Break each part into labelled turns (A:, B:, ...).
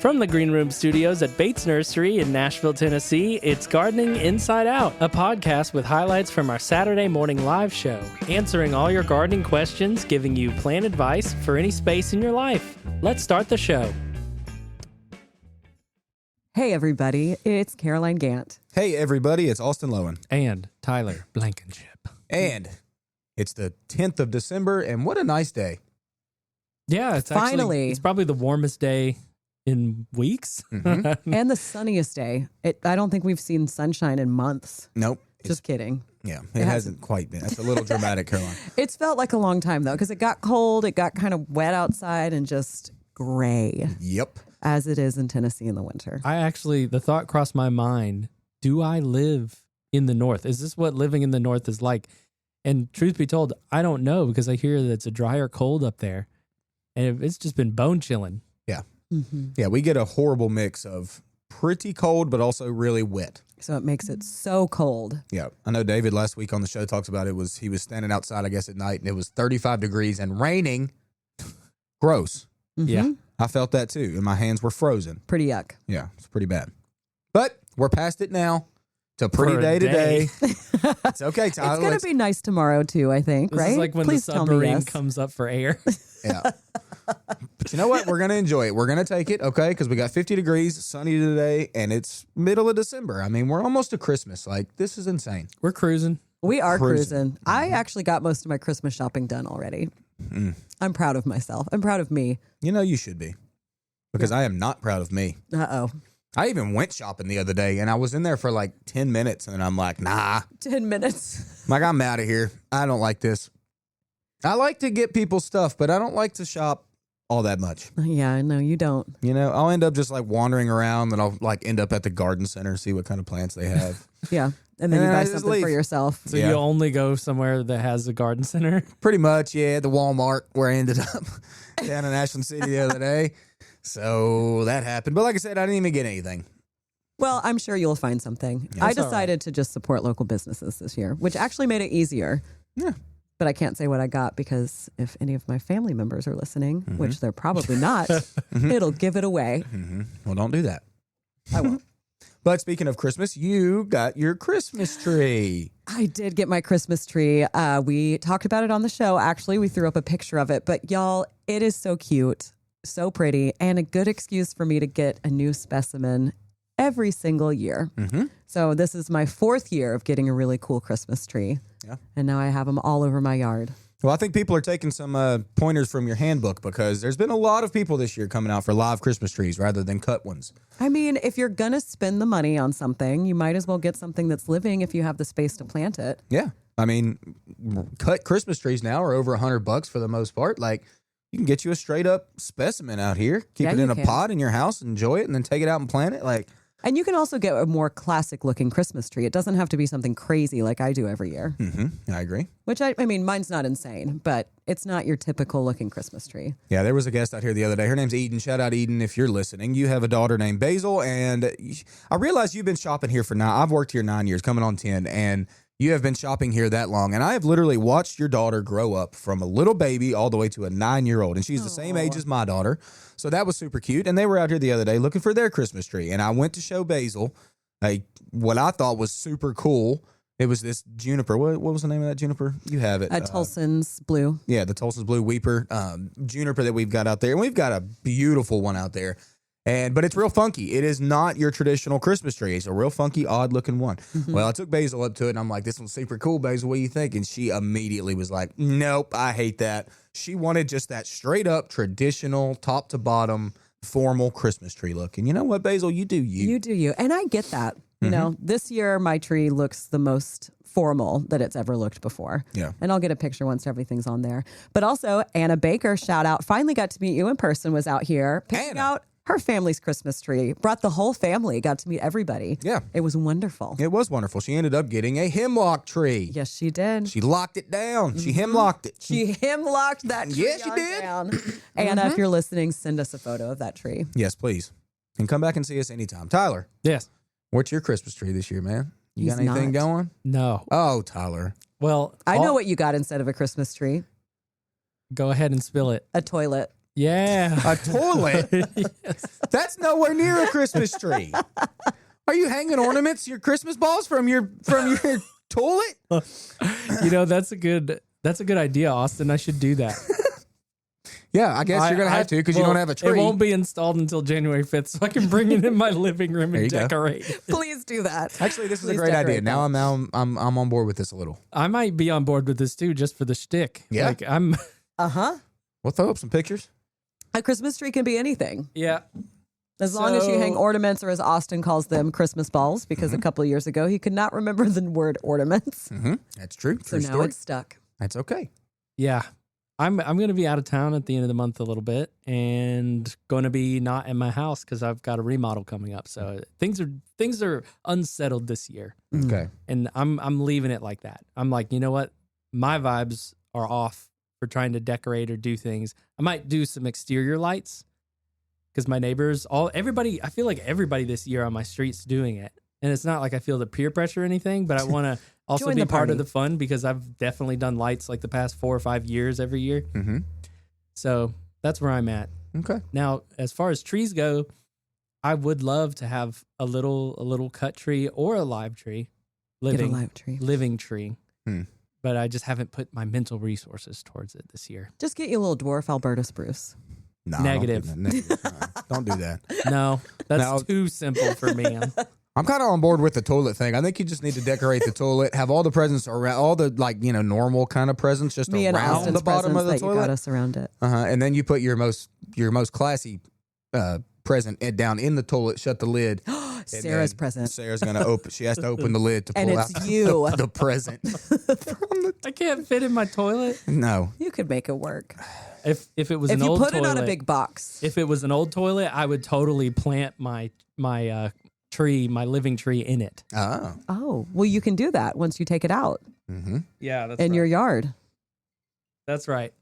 A: From the Green Room Studios at Bates Nursery in Nashville, Tennessee, it's Gardening Inside Out, a podcast with highlights from our Saturday morning live show, answering all your gardening questions, giving you plant advice for any space in your life. Let's start the show.
B: Hey, everybody, it's Caroline Gant.
C: Hey, everybody, it's Austin Lowen.
A: And Tyler Blankenship.
C: And it's the 10th of December, and what a nice day.
A: Yeah, it's
B: Finally.
A: it's probably the warmest day in weeks.
C: Mm-hmm.
B: And the sunniest day. I don't think we've seen sunshine in months.
C: Nope.
B: Just kidding.
C: Yeah, it hasn't quite been. That's a little dramatic, Caroline.
B: It's felt like a long time, though, because it got cold, it got kind of wet outside and just gray,
C: Yep.
B: as it is in Tennessee in the winter.
A: The thought crossed my mind, do I live in the North? Is this what living in the North is like? And truth be told, I don't know, because I hear that it's a drier cold up there. And it's just been bone chilling.
C: Yeah.
B: Mm-hmm.
C: Yeah, we get a horrible mix of pretty cold, but also really wet.
B: So it makes it so cold.
C: Yeah. I know David last week on the show talks about he was standing outside, I guess, at night, and it was 35 degrees and raining. Gross.
B: Mm-hmm.
A: Yeah.
C: I felt that too, and my hands were frozen.
B: Pretty yuck.
C: Yeah, it's pretty bad. But we're past it now. It's a pretty
A: For a
C: day today.
A: day.
C: It's okay, Tyler.
B: It's going to be nice tomorrow, too, I think,
A: This
B: right?
A: is like when
B: Please
A: the
B: tell me
A: submarine
B: yes.
A: comes up for air.
C: Yeah. But you know what? We're going to enjoy it. We're going to take it, okay? Because we got 50 degrees, sunny today, and it's middle of December. I mean, we're almost to Christmas. Like, this is insane.
A: We're cruising.
B: We are
C: Cruising.
B: cruising. I actually got most of my Christmas shopping done already.
C: Mm.
B: I'm proud of myself. I'm proud of me.
C: You know, you should be. Because I am not proud of me.
B: Uh-oh.
C: I even went shopping the other day, and I was in there for like 10 minutes, and I'm like, nah.
B: 10 minutes.
C: I'm like, I'm out of here. I don't like this. I like to get people stuff, but I don't like to shop all that much.
B: Yeah, no, you don't.
C: You know, I'll end up just like wandering around, and I'll like end up at the garden center, see what kind of plants they have.
B: Yeah. And then
C: And
B: you buy
C: I just
B: something for
C: leave.
B: yourself.
A: So
C: Yeah.
A: you only go somewhere that has a garden center?
C: Pretty much, yeah. The Walmart where I ended up down in Ashland City the other day. So that happened. But like I said, I didn't even get anything.
B: Well, I'm sure you'll find something.
C: Yeah,
B: I
A: that's all
B: decided to just support local businesses this year, which actually made it easier.
C: Yeah.
B: But I can't say what I got because if any of my family members are listening, which they're probably not, it'll give it away.
C: Well, don't do that.
B: I won't.
C: But speaking of Christmas, you got your Christmas tree.
B: I did get my Christmas tree. We talked about it on the show. Actually, we threw up a picture of it. But y'all, it is so cute, so pretty, and a good excuse for me to get a new specimen every single year.
C: Mm-hmm.
B: So this is my 4th year of getting a really cool Christmas tree.
C: Yeah.
B: And now I have them all over my yard.
C: Well, I think people are taking some pointers from your handbook because there's been a lot of people this year coming out for live Christmas trees rather than cut ones.
B: I mean, if you're going to spend the money on something, you might as well get something that's living if you have the space to plant it.
C: Yeah. I mean, cut Christmas trees now are over $100 for the most part. Like, you can get you a straight up specimen out here, keep
B: Yeah,
C: it in
B: you
C: a
B: can.
C: pot in your house, enjoy it, and then take it out and plant it. Like,
B: And you can also get a more classic looking Christmas tree. It doesn't have to be something crazy like I do every year,
C: I agree.
B: which I mean, mine's not insane, but it's not your typical looking Christmas tree.
C: Yeah, there was a guest out here the other day. Her name's Eden. Shout out, Eden, if you're listening. You have a daughter named Basil, and I realize you've been shopping here for now. I've worked here 9 years, coming on 10, and you have been shopping here that long. And I have literally watched your daughter grow up from a little baby all the way to a 9-year-old, and she's the same age as my daughter. So that was super cute. And they were out here the other day looking for their Christmas tree, and I went to show Basil what I thought was super cool. It was this juniper. What was the name of that juniper? You have it.
B: Tolson's blue.
C: Yeah, the Tulsa's Blue Weeper juniper that we've got out there. And we've got a beautiful one out there. But it's real funky. It is not your traditional Christmas tree. It's a real funky, odd-looking one. Well, I took Basil up to it, and I'm like, this one's super cool, Basil. What do you think? And she immediately was like, nope, I hate that. She wanted just that straight-up, traditional, top-to-bottom, formal Christmas tree look. And you know what, Basil? You do you.
B: You do you. And I get that. You know, this year my tree looks the most formal that it's ever looked before.
C: Yeah.
B: And I'll get a picture once everything's on there. But also, Anna Baker, shout out, finally got to meet you in person, was out here picking
C: Anna.
B: out her family's Christmas tree. Brought the whole family, got to meet everybody.
C: Yeah.
B: It was wonderful.
C: It was wonderful. She ended up getting a hemlock tree.
B: Yes, she did.
C: She locked it down. She hemlocked it.
B: She hemlocked that tree
C: Yes, she
B: on
C: did.
B: down. Anna, if you're listening, send us a photo of that tree.
C: Yes, please. And come back and see us anytime. Tyler,
A: Yes.
C: what's your Christmas tree this year, man? You got
B: He's
C: anything
B: not.
C: going?
A: No.
C: Oh, Tyler.
A: Well,
B: I know what you got instead of a Christmas tree.
A: Go ahead and spill it.
B: A toilet.
A: Yeah.
C: A toilet?
A: Yes.
C: That's nowhere near a Christmas tree. Are you hanging ornaments, your Christmas balls from your toilet?
A: That's a good idea, Austin. I should do that.
C: Yeah, I guess you're gonna have to because you don't have a tree.
A: It won't be installed until January 5th, so I can bring it in my living room and
C: There you go.
A: decorate.
B: Please do that.
C: Actually, this is a
B: Please
C: great idea.
B: decorate
C: Now
B: them.
C: I'm on board with this a little.
A: I might be on board with this too, just for the shtick.
C: Yeah.
A: Like I'm.
C: We'll throw up some pictures.
B: A Christmas tree can be anything.
A: Yeah.
B: As long as you hang
A: So-
B: ornaments, or as Austin calls them, Christmas balls, because a couple of years ago he could not remember the word ornaments.
C: Mm-hmm. That's true.
B: So
C: True
B: now
C: story.
B: it's stuck.
C: That's okay.
A: Yeah. I'm going to be out of town at the end of the month a little bit and going to be not in my house because I've got a remodel coming up. So things are unsettled this year,
C: Okay.
A: and I'm leaving it like that. I'm like, you know what? My vibes are off for trying to decorate or do things. I might do some exterior lights because my neighbors, I feel like everybody this year on my street's doing it. And it's not like I feel the peer pressure or anything, but I want to also
B: Join
A: be
B: the
A: part of
B: party.
A: the fun because I've definitely done lights like the past 4 or 5 years every year.
C: Mm-hmm.
A: So that's where I'm at.
C: Okay.
A: Now, as far as trees go, I would love to have a little cut tree or a live tree,
B: Get a live tree.
A: living tree.
C: Hmm.
A: But I just haven't put my mental resources towards it this year.
B: Just get you a little dwarf Alberta spruce.
C: No,
A: Negative.
C: Don't do that. Don't do that.
A: No, that's
C: Now-
A: too simple for me.
C: I'm kind of on board with the toilet thing. I think you just need to decorate the toilet, have all the presents around, all the normal kind of presents just
B: Me and
C: around
B: Austin's
C: the bottom of the
B: presents that you got
C: toilet.
B: us around it.
C: And then you put your most classy present down in the toilet, shut the lid. and
B: Sarah's
C: then
B: present.
C: Sarah's gonna open. She has to open the lid to
B: And
C: pull
B: it's
C: out
B: you.
C: the present.
A: I can't fit in my toilet.
C: No,
B: You could make it work.
A: If it was
B: If
A: an
B: you
A: old
B: put
A: toilet,
B: it on a big box.
A: if it was an old toilet, I would totally plant my tree, my living tree in it.
C: oh,
B: Oh, well, you can do that once you take it out
C: mm-hmm.
A: Yeah, that's
B: in your yard.
A: That's right.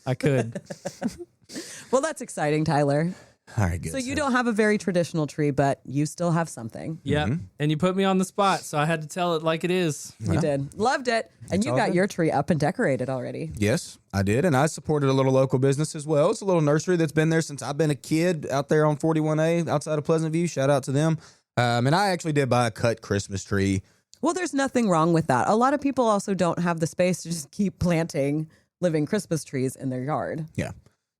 A: I could.
B: Well, that's exciting, Tyler.
C: All right, good.
B: So you don't have a very traditional tree, but you still have something.
A: Yeah.
C: Mm-hmm.
A: And you put me on the spot, so I had to tell it like it is.
B: You did. Loved it. And
C: It's
B: you
C: all
B: got
C: good.
B: your tree up and decorated already.
C: Yes, I did, and I supported a little local business as well. It's a little nursery that's been there since I've been a kid out there on 41A outside of Pleasant View. Shout out to them. And I actually did buy a cut Christmas tree.
B: Well, there's nothing wrong with that. A lot of people also don't have the space to just keep planting living Christmas trees in their yard.
C: Yeah.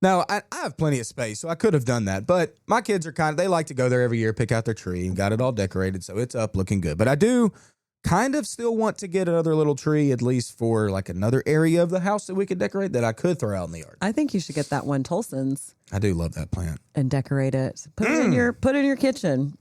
C: Now, I have plenty of space, so I could have done that. But my kids are they like to go there every year, pick out their tree, and got it all decorated, so it's up looking good. But I do kind of still want to get another little tree, at least for like another area of the house that we could decorate that I could throw out in the yard.
B: I think you should get that one Tolson's
C: I do love that plant.
B: and decorate it. Put it in your kitchen.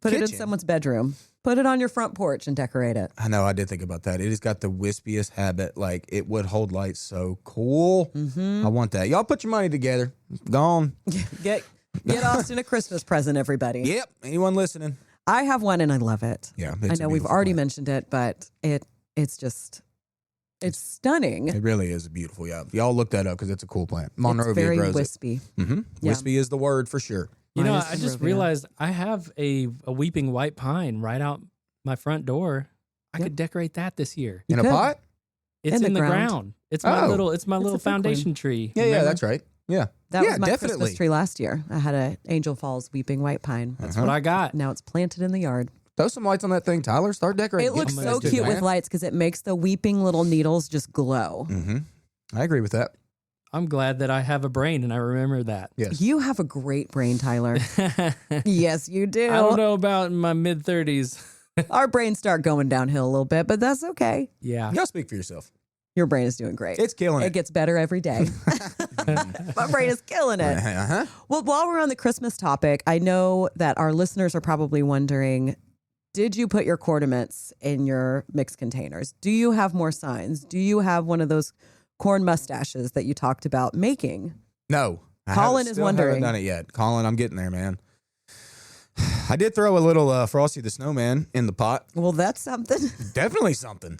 B: Put it in
C: Kitchen?
B: someone's bedroom. Put it on your front porch and decorate it.
C: I know, I did think about that. It has got the wispiest habit. Like, it would hold lights so cool.
B: Mm-hmm.
C: I want that. Y'all put your money together. Gone.
B: Get Austin a Christmas present, everybody.
C: Yep. Anyone listening?
B: I have one and I love it.
C: Yeah.
B: I know we've already mentioned it, but it's stunning.
C: It really is beautiful. Yeah. Y'all look that up because it's a cool plant.
B: It's
C: Monrovia
B: very
C: grows
B: wispy.
C: it. Mm-hmm.
B: Yeah.
C: Wispy is the word for sure.
A: You know,
B: Mine is
A: I just
B: Monrovia.
A: realized I have a weeping white pine right out my front door. I
B: Yep.
A: could decorate that this year.
B: You
C: In a
B: could.
C: pot?
A: It's
B: In
A: in
B: the
A: the
B: ground.
A: ground. It's my
C: Oh.
A: little
B: a thick one.
A: foundation tree.
C: Yeah,
A: Remember?
C: that's right. Yeah.
B: That
C: Yeah,
B: was my
C: definitely.
B: Christmas tree last year. I had a Angel Falls weeping white pine.
A: That's what I got.
B: Now it's planted in the yard.
C: Throw some lights on that thing, Tyler. Start decorating.
B: It looks
A: I'm
B: so
A: gonna do
B: cute
A: that.
B: with lights because it makes the weeping little needles just glow.
C: Mm-hmm. I agree with that.
A: I'm glad that I have a brain and I remember that.
C: Yes.
B: You have a great brain, Tyler.
A: I
B: Yes, you do.
A: don't know about my mid 30s.
B: Our brains start going downhill a little bit, but that's okay.
A: Yeah.
C: Y'all speak for yourself.
B: Your brain is doing great.
C: It's killing
B: It
C: it.
B: gets better every day. My brain is killing it.
C: Uh-huh.
B: Well, while we're on the Christmas topic, I know that our listeners are probably wondering, did you put your cornaments in your mixed containers? Do you have more signs? Do you have one of those corn mustaches that you talked about making?
C: No. I
B: Colin
C: haven't-
B: is
C: still
B: wondering.
C: haven't done it yet. Colin, I'm getting there, man. I did throw a little Frosty the Snowman in the pot.
B: Well, that's something.
C: Definitely something.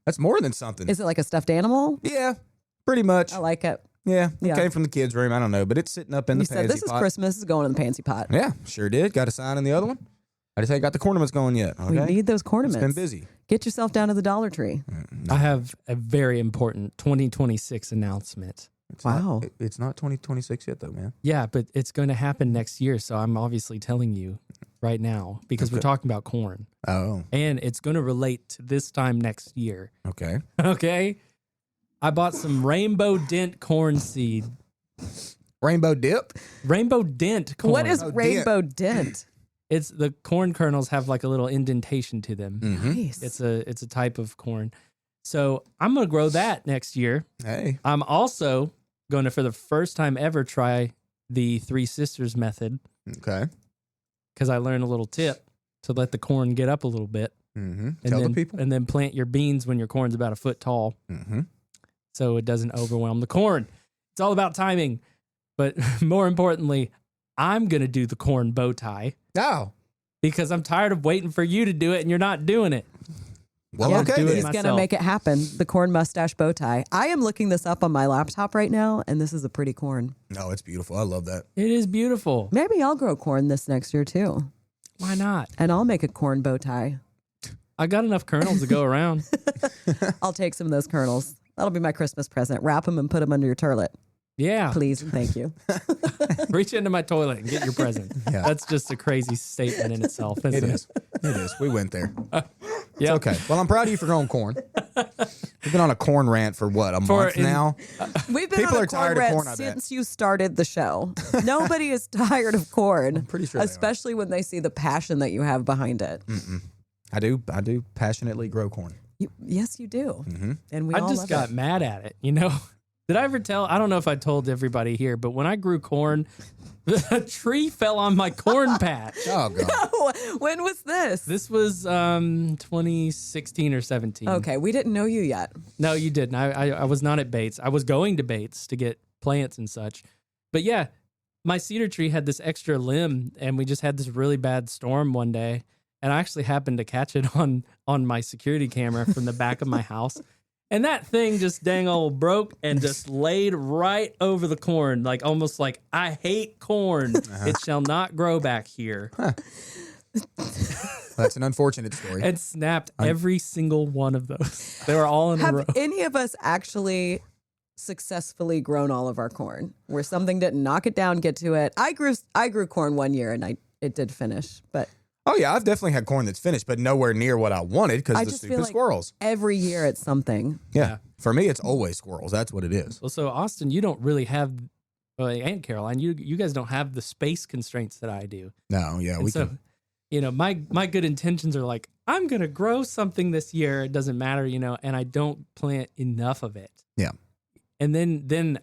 C: That's more than something.
B: Is it like a stuffed animal?
C: Yeah, pretty much.
B: I like it.
C: Yeah, it
B: Yeah.
C: came from the kids' room. I don't know, but it's sitting up in
B: You
C: the
B: said
C: pansy
B: this is
C: pot.
B: Christmas. This is going in the pansy pot.
C: Yeah, sure did. Got a sign in the other one. I just ain't got the cornaments going yet. Okay,
B: We need those
C: it's
B: cornaments.
C: been busy.
B: Get yourself down to the Dollar Tree.
A: I have a very important 2026 announcement.
B: Wow.
C: It's not 2026 yet, though, man.
A: Yeah, but it's going to happen next year. So I'm obviously telling you right now because we're talking about corn.
C: Oh,
A: And it's going to relate to this time next year.
C: okay.
A: Okay. I bought some Rainbow Dent corn seed.
C: Rainbow dip.
A: Rainbow Dent corn.
B: What is
C: Oh,
B: Rainbow Dent?
A: It's the corn kernels have like a little indentation to them.
C: Mm-hmm.
B: Nice.
A: It's a type of corn. So I'm going to grow that next year.
C: Hey.
A: I'm also going to, for the first time ever, try the Three Sisters method
C: Okay.
A: because I learned a little tip to let the corn get up a little bit.
C: Mm-hmm.
A: And
C: Tell
A: then,
C: the people.
A: And then plant your beans when your corn's about a foot tall
C: Mm-hmm.
A: so it doesn't overwhelm the corn. It's all about timing. But more importantly, I'm going to do the corn bow tie
C: Oh.
A: because I'm tired of waiting for you to do it and you're not doing it.
C: Well,
B: Yeah,
C: okay.
A: do it
C: then.
B: He's
A: myself.
B: going to make it happen. The corn mustache bow tie. I am looking this up on my laptop right now, and this is a pretty corn.
C: No, it's beautiful. I love that.
A: It is beautiful.
B: Maybe I'll grow corn this next year too,
A: Why not?
B: and I'll make a corn bow tie.
A: I got enough kernels to go around.
B: I'll take some of those kernels. That'll be my Christmas present. Wrap them and put them under your turlet,
A: Yeah.
B: please. and Thank you.
A: Reach into my toilet and get your present.
C: Yeah.
A: That's just a crazy statement in itself, isn't
C: It
A: it?
C: is. It is. We went there.
A: Yeah.
C: Okay. Well, I'm proud of you for growing corn. We've been on a corn rant for what, a month
A: in-
C: now?
B: We've been
C: People
B: on
C: are
B: a corn
C: tired of
B: rant
C: corn, I bet.
B: since you started the show. Nobody is tired of corn. I'm
C: pretty sure they are.
B: especially when they see the passion that you have behind it.
C: I do passionately grow corn.
B: Yes, you do. And we
A: I
B: all
A: just
B: love
A: got
B: it.
A: mad at it, you know? Did I ever tell? I don't know if I told everybody here, but when I grew corn, a tree fell on my corn patch.
C: Oh, God.
B: When was this?
A: This was 2016 or 17.
B: Okay, we didn't know you yet.
A: No, you didn't. I was not at Bates. I was going to Bates to get plants and such. But yeah, my cedar tree had this extra limb, and we just had this really bad storm one day. And I actually happened to catch it on my security camera from the back of my house. And that thing just dang old broke and just laid right over the corn, like almost like, I hate corn. It shall not grow back here.
C: That's an unfortunate story.
A: And snapped every single one of those. They were all in a row.
B: Have any of us actually successfully grown all of our corn? Where something didn't knock it down, get to it. I grew corn one year and it did finish, but
C: Oh, yeah. I've definitely had corn that's finished, but nowhere near what I wanted because
B: I
C: of the
B: just feel
C: stupid
B: like
C: squirrels.
B: every year it's something.
C: Yeah. For me, it's always squirrels. That's what it is.
A: Well, so Austin, you don't really have, and Caroline, you guys don't have the space constraints that I do.
C: No, yeah.
A: And
C: We
A: so,
C: can.
A: you know, my good intentions are like, I'm gonna grow something this year. It doesn't matter, you know, and I don't plant enough of it.
C: Yeah.
A: And then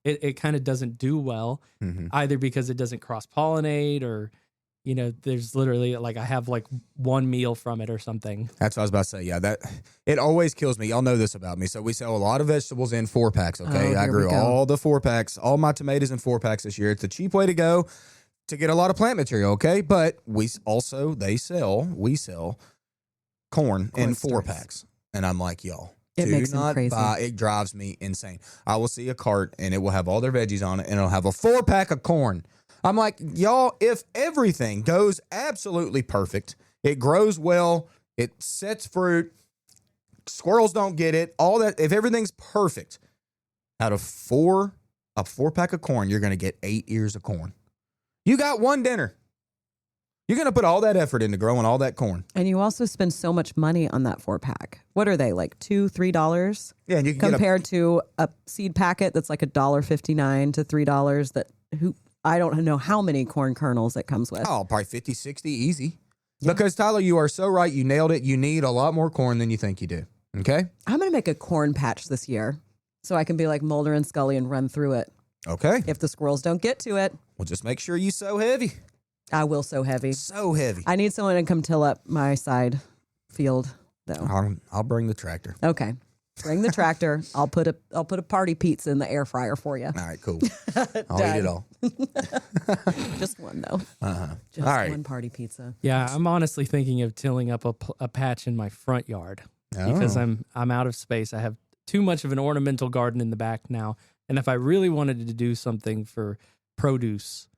A: it kind of doesn't do well,
C: Mhm.
A: either because it doesn't cross pollinate or, you know, there's literally like I have like one meal from it or something.
C: That's what I was about to say. Yeah, that it always kills me. Y'all know this about me. So we sell a lot of vegetables in 4-packs. Okay,
B: Oh,
C: I
B: here
C: grew
B: we go.
C: all the 4-packs, all my tomatoes in 4-packs this year. It's a cheap way to go to get a lot of plant material. Okay, but we sell corn in
B: Corn stars.
C: 4-packs, and I'm like, y'all.
B: It
C: do
B: makes them
C: not
B: crazy.
C: buy. It drives me insane. I will see a cart and it will have all their veggies on it, and it'll have a 4-pack of corn. I'm like, y'all, if everything goes absolutely perfect, it grows well, it sets fruit, squirrels don't get it, all that, if everything's perfect, out of a 4-pack of corn, you're going to get 8 ears of corn. You got one dinner. You're going to put all that effort into growing all that corn.
B: And you also spend so much money on that 4-pack. What are they, like $2, $3?
C: Yeah, and you can get
B: Compared to a seed packet that's like $1.59 to $3 that I don't know how many corn kernels it comes with.
C: probably 50, 60, easy. Because, Tyler, you are so right. You nailed it. You need a lot more corn than you think you do. Okay?
B: I'm going to make a corn patch this year so I can be like Mulder and Scully and run through it.
C: Okay.
B: If the squirrels don't get to it,
C: Well, just make sure you sow heavy.
B: I will so heavy.
C: So heavy.
B: I need someone to come till up my side field though.
C: I'll bring the tractor.
B: Okay. Bring the tractor. I'll put a party pizza in the air fryer for you.
C: All right, cool. I'll eat it all.
B: Just one though. Just
C: All right.
B: one party pizza.
A: Yeah, I'm honestly thinking of tilling up a patch in my front yard because
C: Oh.
A: I'm out of space. I have too much of an ornamental garden in the back now, and if I really wanted to do something for produce,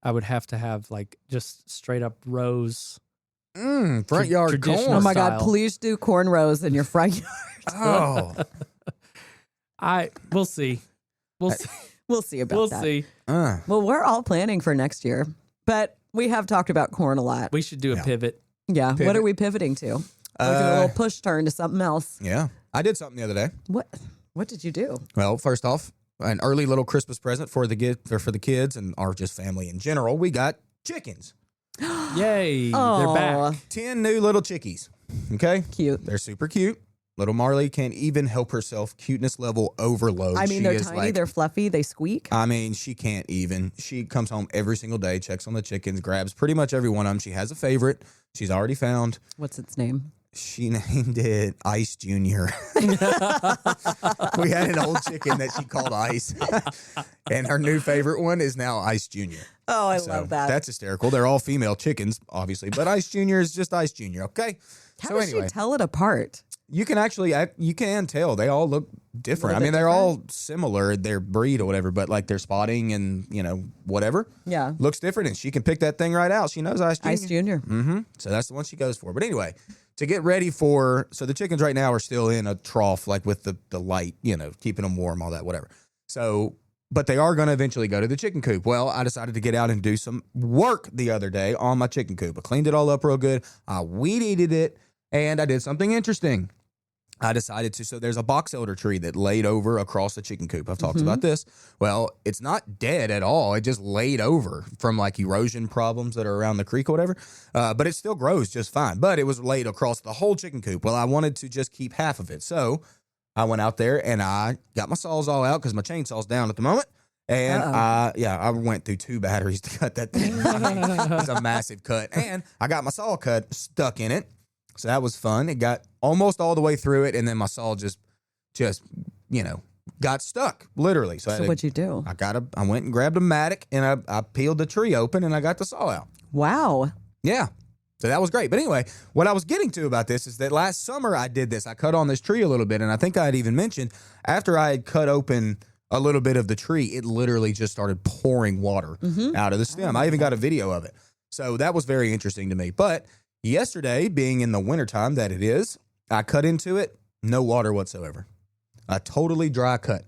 A: I would have to have like just straight up rows.
C: Front yard
A: traditional-
C: corn.
B: Oh my
A: style.
B: God, please do corn rows in your front yard.
C: Oh,
A: We'll see. We'll see.
B: We'll see about
A: We'll
B: that.
A: see.
B: Well, we're all planning for next year, but we have talked about corn a lot.
A: We should do a pivot.
B: Yeah. What
C: Pivot.
B: are we pivoting to? We're doing a little push turn to something else.
C: Yeah. I did something the other day.
B: What did you do?
C: Well, first off, an early little Christmas present for the kids and our just family in general. We got chickens.
A: Yay.
B: Oh.
A: They're back.
C: 10 new little chickies. Okay.
B: Cute.
C: They're super cute. Little Marley can't even help herself. Cuteness level overload.
B: I mean,
C: She
B: they're
C: is
B: tiny, they're fluffy, they squeak.
C: I mean, she can't even. She comes home every single day, checks on the chickens, grabs pretty much every one of them. She has a favorite she's already found.
B: What's its name?
C: She named it Ice Junior. We had an old chicken that she called Ice. And her new favorite one is now Ice Junior.
B: Oh, I
C: So
B: love that.
C: That's hysterical. They're all female chickens, obviously, but Ice Junior is just Ice Junior, okay?
B: How
C: so
B: does
C: anyway,
B: she tell it apart?
C: you can actually you can tell they all look different. I mean, they're all similar, their breed or whatever, but like their spotting and whatever
B: Yeah.
C: looks different, and she can pick that thing right out. She knows Ice Junior.
B: Ice Junior.
C: Mm-hmm. So that's the one she goes for. But anyway, to get ready for, so the chickens right now are still in a trough, like with the light, keeping them warm, all that, whatever. So, but they are going to eventually go to the chicken coop. Well, I decided to get out and do some work the other day on my chicken coop. I cleaned it all up real good. I weed-eated it, and I did something interesting. I decided to, so there's a box elder tree that laid over across the chicken coop. I've talked about this. Well, it's not dead at all. It just laid over from like erosion problems that are around the creek or whatever. But it still grows just fine. But it was laid across the whole chicken coop. Well, I wanted to just keep half of it. So I went out there and I got my saws all out because my chainsaw's down at the moment. And I went through 2 batteries to cut that thing. It's a massive cut. And I got my saw cut stuck in it. So that was fun. It got almost all the way through it, and then my saw just got stuck, literally. So
B: what'd you do?
C: I went and grabbed a mattock, and I peeled the tree open, and I got the saw out.
B: Wow.
C: Yeah. So that was great. But anyway, what I was getting to about this is that last summer I did this. I cut on this tree a little bit, and I think I had even mentioned after I had cut open a little bit of the tree, it literally just started pouring water out of the stem. I even got a video of it. So that was very interesting to me. But yesterday, being in the wintertime that it is, I cut into it, no water whatsoever. A totally dry cut.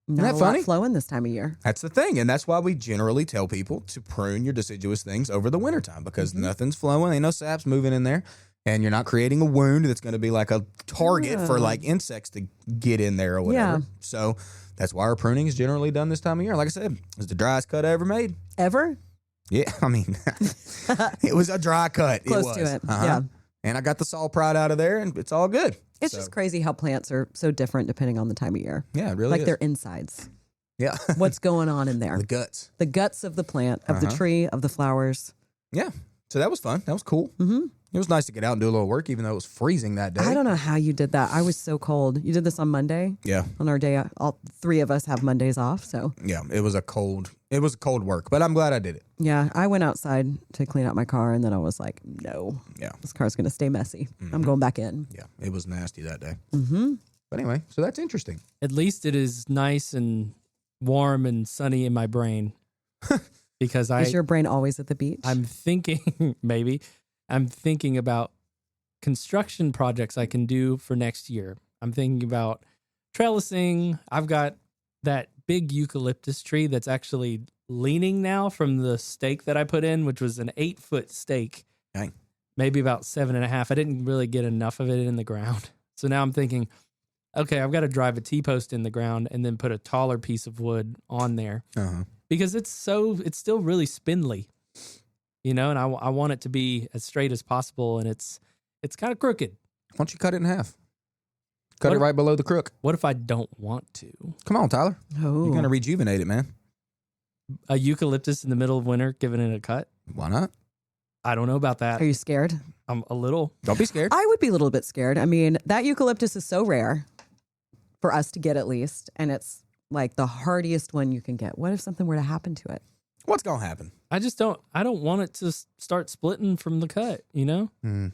B: Not
C: that
B: a
C: funny?
B: lot flowing this time of year.
C: That's the thing. And that's why we generally tell people to prune your deciduous things over the wintertime because nothing's flowing. Ain't no saps moving in there. And you're not creating a wound that's going to be like a target for like insects to get in there or whatever.
B: Yeah.
C: So that's why our pruning is generally done this time of year. Like I said, it's the driest cut I ever made.
B: Ever?
C: Yeah, I mean, it was a dry cut.
B: Close
C: it was.
B: to it. Yeah.
C: And I got the saw pried out of there, and it's all good.
B: It's
C: So,
B: just crazy how plants are so different depending on the time of year.
C: yeah, it really
B: Like
C: is.
B: their insides.
C: Yeah,
B: What's going on in there?
C: the guts.
B: The guts of the plant, of the tree, of the flowers.
C: Yeah, so that was fun. That was cool.
B: Mm-hmm.
C: It was nice to get out and do a little work, even though it was freezing that day.
B: I don't know how you did that. I was so cold. You did this on Monday?
C: Yeah,
B: On our day, all 3 of us have Mondays off. So,
C: yeah, it was cold work, but I'm glad I did it.
B: yeah, I went outside to clean out my car and then I was like, no,
C: Yeah,
B: this car's going to stay messy. I'm going back in.
C: yeah, it was nasty that day.
B: Mm-hmm.
C: But anyway, so that's interesting.
A: At least it is nice and warm and sunny in my brain because
B: Is your brain always at the beach?
A: I'm thinking I'm thinking about construction projects I can do for next year. I'm thinking about trellising. I've got that big eucalyptus tree that's actually leaning now from the stake that I put in, which was an 8-foot stake.
C: Dang.
A: Maybe about 7.5. I didn't really get enough of it in the ground. So now I'm thinking, okay, I've got to drive a T-post in the ground and then put a taller piece of wood on there
C: Uh-huh.
A: because it's still really spindly, and I want it to be as straight as possible, and it's kind of crooked.
C: Why don't you cut it in half? Cut
A: What
C: it
A: if-
C: right below the crook.
A: What if I don't want to?
C: Come on, Tyler.
B: oh.
C: You're gonna rejuvenate it, man.
A: A eucalyptus in the middle of winter, giving it a cut?
C: Why not?
A: I don't know about that.
B: Are you scared?
A: I'm a little.
C: Don't be scared.
B: I would be a little bit scared. I mean, that eucalyptus is so rare for us to get at least. And it's like the hardiest one you can get. What if something were to happen to it?
C: What's gonna happen?
A: I don't want it to start splitting from the cut,
C: Mm.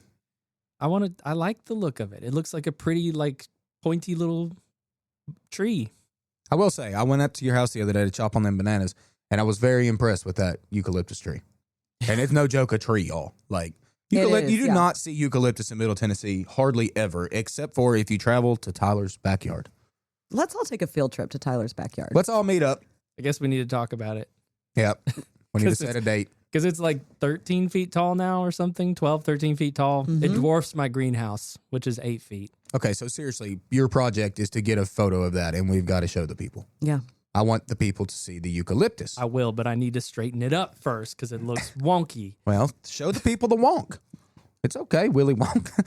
A: I like the look of it. It looks like a pretty, like, pointy little tree.
C: I will say, I went up to your house the other day to chop on them bananas, and I was very impressed with that eucalyptus tree. And it's no joke, a tree, y'all. Like,
B: is,
C: you do
B: yeah.
C: not see eucalyptus in Middle Tennessee hardly ever, except for if you travel to Tyler's backyard.
B: Let's all take a field trip to Tyler's backyard.
C: Let's all meet up.
A: I guess we need to talk about it.
C: Yep. We need to
A: 'Cause
C: set a date.
A: Because it's like 13 feet tall now or something, 12, 13 feet tall. It dwarfs my greenhouse, which is 8 feet.
C: Okay, so seriously, your project is to get a photo of that, and we've got to show the people.
B: Yeah.
C: I want the people to see the eucalyptus.
A: I will, but I need to straighten it up first because it looks wonky.
C: Well, show the people the wonk. It's okay, Willy Wonka.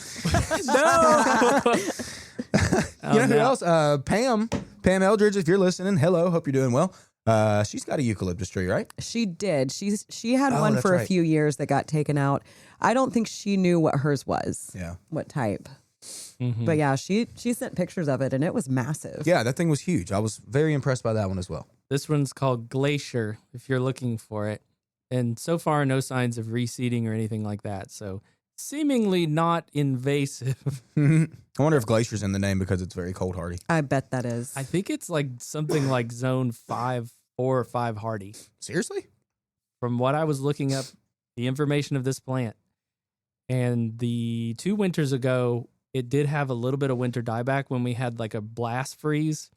C: You know who else? Pam Eldridge, if you're listening, hello, hope you're doing well. She's got a eucalyptus tree, right?
B: She did. She had one
C: that's
B: for a
C: right.
B: few years that got taken out. I don't think she knew what hers was.
C: Yeah.
B: What type.
A: Mhm.
B: But yeah, she sent pictures of it and it was massive.
C: Yeah, that thing was huge. I was very impressed by that one as well.
A: This one's called Glacier, if you're looking for it. And so far, no signs of reseeding or anything like that. So seemingly not invasive.
C: I wonder if Glacier's in the name because it's very cold hardy.
B: I bet that is.
A: I think it's like something like zone 4 or 5 hardy.
C: Seriously?
A: From what I was looking up, the information of this plant. And the 2 winters ago, it did have a little bit of winter dieback when we had like a blast freeze,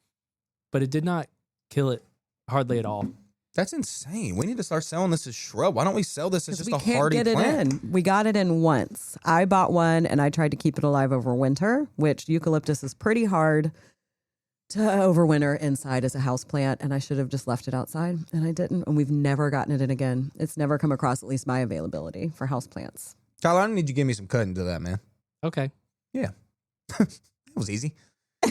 A: but it did not kill it hardly at all.
C: That's insane. We need to start selling this as shrub. Why don't we sell this as just
B: we
C: a
B: can't
C: hardy
B: get it
C: plant?
B: in. We got it in once. I bought one and I tried to keep it alive over winter, which eucalyptus is pretty hard to overwinter inside as a house plant, and I should have just left it outside, and I didn't. And we've never gotten it in again. It's never come across at least my availability for house plants.
C: Tyler, I need you to give me some cutting to that, man.
A: Okay.
C: That was easy.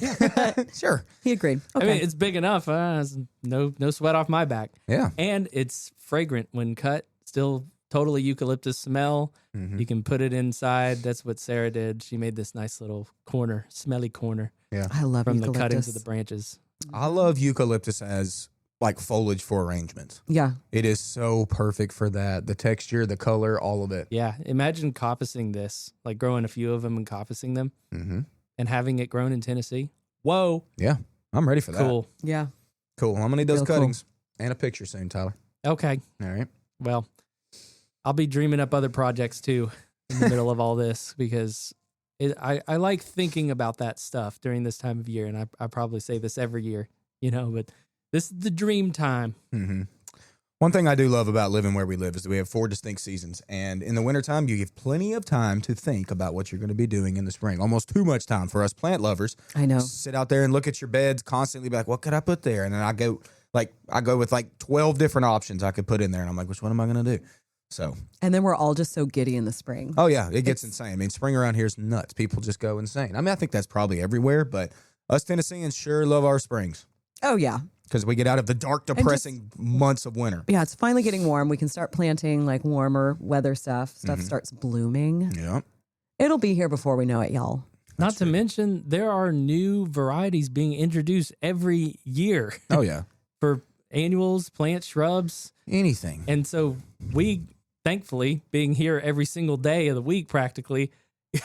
C: Yeah, sure.
B: He agreed. Okay.
A: I mean, it's big enough. It's no sweat off my back.
C: Yeah.
A: And it's fragrant when cut. Still totally eucalyptus smell.
C: Mhm.
A: You can put it inside. That's what Sarah did. She made this nice little corner, smelly corner
B: I love
A: from the
B: eucalyptus.
A: cuttings of the branches.
C: I love eucalyptus as like foliage for arrangements.
B: Yeah.
C: It is so perfect for that. The texture, the color, all of it.
A: Yeah. Imagine coppicing this, like growing a few of them and coppicing them
C: Mm-hmm.
A: and having it grown in Tennessee. Whoa.
C: Yeah, I'm ready for that.
A: Cool.
B: Yeah.
C: Cool. I'm gonna need those
B: Real cool.
C: cuttings and a picture soon, Tyler.
A: Okay.
C: All right.
A: Well, I'll be dreaming up other projects too in the middle of all this because I like thinking about that stuff during this time of year. And I probably say this every year, but this is the dream time.
C: Mm-hmm. One thing I do love about living where we live is that we have 4 distinct seasons. And in the wintertime, you give plenty of time to think about what you're going to be doing in the spring. Almost too much time for us plant lovers.
B: I know.
C: Sit out there and look at your beds constantly, be like, what could I put there? And then I go with like 12 different options I could put in there. And I'm like, which one am I going to do? So,
B: And then we're all just so giddy in the spring.
C: oh yeah, it gets insane. I mean, spring around here is nuts. People just go insane. I mean, I think that's probably everywhere, but us Tennesseans sure love our springs
B: Oh, yeah.
C: because we get out of the dark, depressing months of winter.
B: Yeah, it's finally getting warm. We can start planting like warmer weather stuff. Stuff starts blooming.
C: Yeah.
B: It'll be here before we know it, y'all.
A: Not to mention, there are new varieties being introduced every year
C: Oh yeah.
A: for annuals, plant shrubs.
C: Anything.
A: And so we, thankfully, being here every single day of the week practically,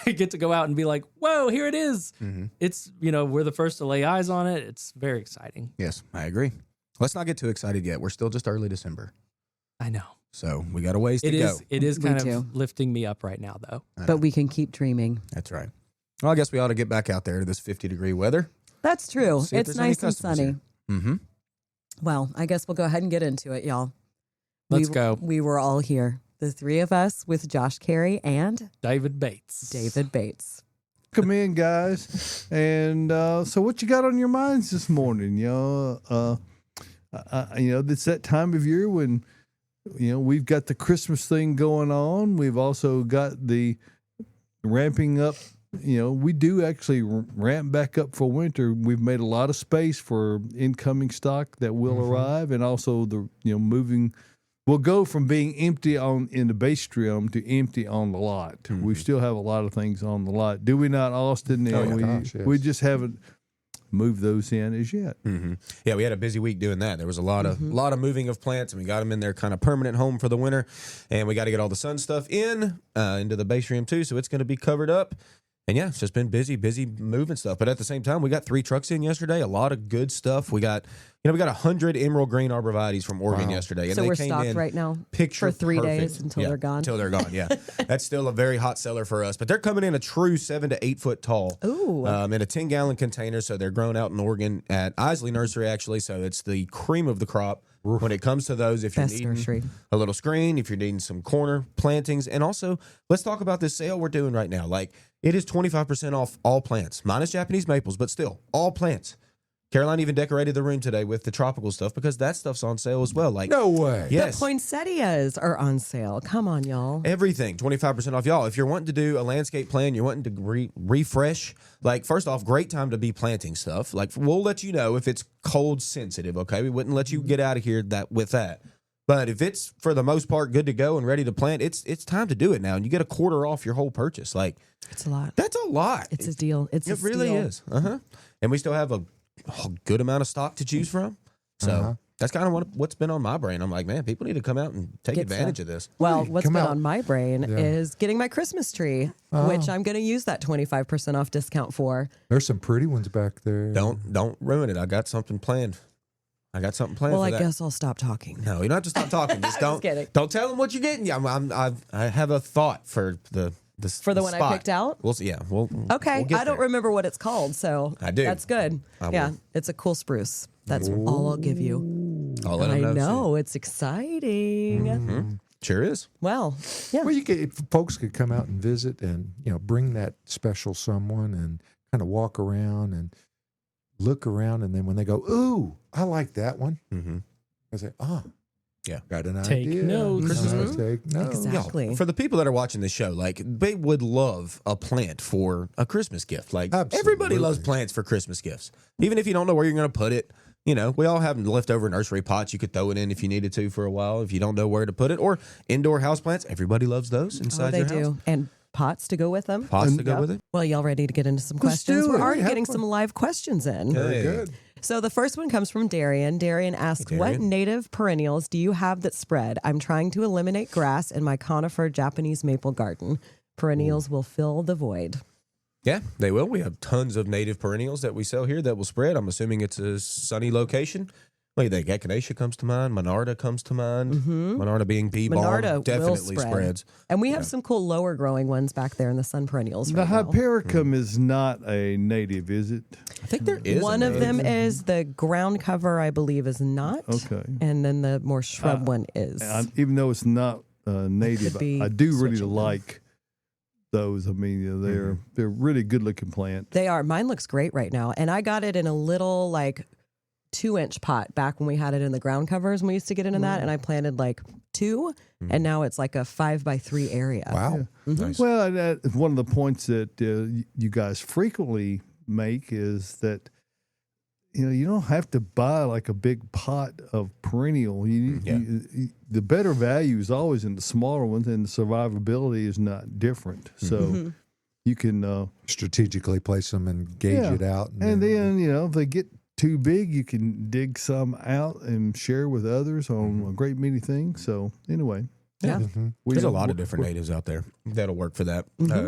A: get to go out and be like, whoa, here it is.
C: Mm-hmm.
A: It's, we're the first to lay eyes on it. It's very exciting.
C: Yes, I agree. Let's not get too excited yet. We're still just early December.
A: I know.
C: So we got a ways to
A: It
C: go.
A: is
B: We
A: kind
B: do.
A: of lifting me up right now, though.
B: But we can keep dreaming.
C: That's right. Well, I guess we ought to get back out there to this 50-degree weather.
B: That's true.
C: See if
B: It's
C: there's any
B: nice and
C: customers
B: sunny.
C: here. Mm-hmm.
B: Well, I guess we'll go ahead and get into it, y'all.
A: Let's go.
B: We were all here. The 3 of us with Josh Carey and
A: David Bates.
B: David Bates.
D: Come in, guys. And so, what you got on your minds this morning? It's that time of year when we've got the Christmas thing going on. We've also got the ramping up. We do actually ramp back up for winter. We've made a lot of space for incoming stock that will arrive, and also the moving. We'll go from being empty in the base trim to empty on the lot. We still have a lot of things on the lot. Do we not, Austin?
C: Oh, yeah. Gosh, yes.
D: We just haven't moved those in as yet.
C: Mm-hmm. Yeah, we had a busy week doing that. There was a lot of moving of plants, and we got them in their kind of permanent home for the winter. And we got to get all the sun stuff into the base room too, so it's going to be covered up. And yeah, it's just been busy moving stuff. But at the same time, we got 3 trucks in yesterday. A lot of good stuff. We got
E: we got 100 emerald green arborvitaes from Oregon yesterday. And
B: So
E: they
B: we're
E: came
B: stocked
E: in
B: right now
E: picture
B: for 3
E: perfect.
B: days until
E: Yeah,
B: they're gone.
E: Until they're gone, yeah. That's still a very hot seller for us. But they're coming in a true 7 to 8 foot tall.
B: Ooh.
E: In a 10-gallon container. So they're grown out in Oregon at Isley Nursery, actually. So it's the cream of the crop when it comes to those. If you're
B: Best
E: needing
B: nursery.
E: a little screen, if you're needing some corner plantings. And also, let's talk about this sale we're doing right now. Like, it is 25% off all plants, minus Japanese maples, but still, all plants. Caroline even decorated the room today with the tropical stuff because that stuff's on sale as well. Like,
F: No way.
E: yes.
B: The poinsettias are on sale. Come on, y'all.
E: Everything, 25% off. Y'all, if you're wanting to do a landscape plan, you're wanting to refresh, like, first off, great time to be planting stuff. Like, we'll let you know if it's cold sensitive, okay? We wouldn't let you get out of here with that. But if it's, for the most part, good to go and ready to plant, it's time to do it now. And you get a quarter off your whole purchase. Like,
B: It's a lot.
E: that's a lot.
B: It's a deal. It's
E: It
B: a
E: really
B: steal.
E: is. And we still have a good amount of stock to choose from. So that's kind of what's been on my brain. I'm like, man, people need to come out and take
B: Get
E: advantage
B: stuff.
E: of this.
B: Well, what's
F: come
B: been
F: out.
B: on my brain is getting my Christmas tree, which I'm going to use that 25% off discount for.
F: There's some pretty ones back there.
E: Don't ruin it. I got something planned.
B: Well,
E: for
B: I
E: that.
B: guess I'll stop talking.
E: No, you don't have to stop talking. Just don't
B: kidding.
E: don't tell them what you're getting. Yeah, I have a thought for the
B: For the one I
E: spot.
B: picked out?
E: We'll see. Yeah, we'll
B: Okay,
E: we'll get
B: I don't
E: there.
B: remember what it's called, so
E: I do.
B: That's good.
E: I
B: Yeah,
E: will.
B: it's a cool spruce. That's all I'll give you.
E: I'll let
B: I
E: them
B: know, it's exciting.
E: soon. Sure is.
B: Well, yeah.
F: Well, if folks could come out and visit and bring that special someone and kind of walk around and look around, and then when they go, ooh, I like that one, I say,
E: Yeah.
F: got an
A: Take
F: idea.
A: notes.
F: Take notes.
B: Exactly.
E: For the people that are watching this show, like, they would love a plant for a Christmas gift. Like,
F: Absolutely.
E: everybody loves plants for Christmas gifts. Even if you don't know where you're going to put it, we all have leftover nursery pots. You could throw it in if you needed to for a while if you don't know where to put it. Or indoor house plants. Everybody loves those inside
B: they
E: your
B: do.
E: house.
B: And pots to go with them.
E: Pots to go with it.
B: Well, y'all ready to get into some
F: Let's
B: questions?
F: do
B: We're
F: it.
B: already
F: Have
B: getting
F: fun.
B: some live questions in.
F: Very
E: Hey.
F: good.
B: So the first one comes from Darian. Darian asks,
E: Hey,
B: what
E: Darian.
B: native perennials do you have that spread? I'm trying to eliminate grass in my conifer Japanese maple garden. Perennials will fill the void.
E: Yeah, they will. We have tons of native perennials that we sell here that will spread. I'm assuming it's a sunny location. Like, the echinacea comes to mind. Monarda comes to mind. Monarda being bee balm
B: Monarda will
E: definitely
B: spread.
E: spreads.
B: And we have some cool lower growing ones back there in the sun perennials
D: The
B: right now.
D: Hypericum is not a native, is it?
E: I think there is
B: One
E: a
B: of
E: native.
B: them is the ground cover, I believe, is not.
D: Okay.
B: And then the more shrub one is.
D: Even though it's not native,
B: Could be
D: I do really
B: switching them.
D: like those. I mean, they're really good looking plant.
B: They are. Mine looks great right now. And I got it in a little 2-inch pot back when we had it in the ground covers. We used to get into that. And I planted 2. And now it's like a 5x3 area.
F: Wow.
E: Nice.
D: Well, and that, one of the points that you guys frequently make is that you don't have to buy like a big pot of perennial. The better value is always in the smaller ones, and the survivability is not different. So you can
F: Strategically place them and gauge
D: Yeah.
F: it out.
D: and then if they get too big, you can dig some out and share with others on a great many things. So anyway,
B: Yeah.
E: There's a lot of different natives out there that'll work for that.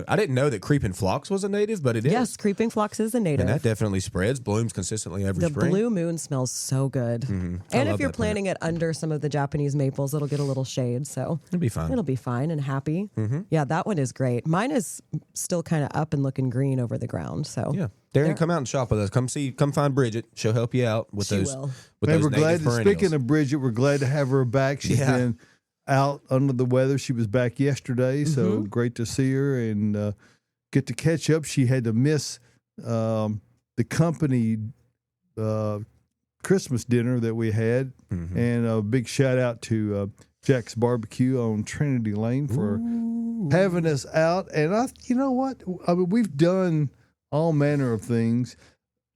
E: I didn't know that creeping phlox was a native, but it is.
B: Yes, creeping phlox is a native.
E: And that definitely spreads, blooms consistently every
B: The
E: spring.
B: blue moon smells so good.
E: I
B: And
E: love
B: if you're
E: that plant.
B: planting it under some of the Japanese maples, it'll get a little shade. So
E: It'll be fine.
B: it'll be fine and happy. Yeah, that one is great. Mine is still kind of up and looking green over the ground. So
E: Yeah. Darren, come out and shop with us. Come find Bridget. She'll help you out with
B: She
E: those.
B: will.
E: With
D: and
E: those
D: we're glad.
E: native perennials.
D: Speaking of Bridget, we're glad to have her back. She's
E: Yeah.
D: been out under the weather. She was back yesterday, so great to see her and get to catch up. She had to miss the company Christmas dinner that we had, and a big shout out to Jack's Barbecue on Trinity Lane for having us out. And you know what? I mean, we've done all manner of things.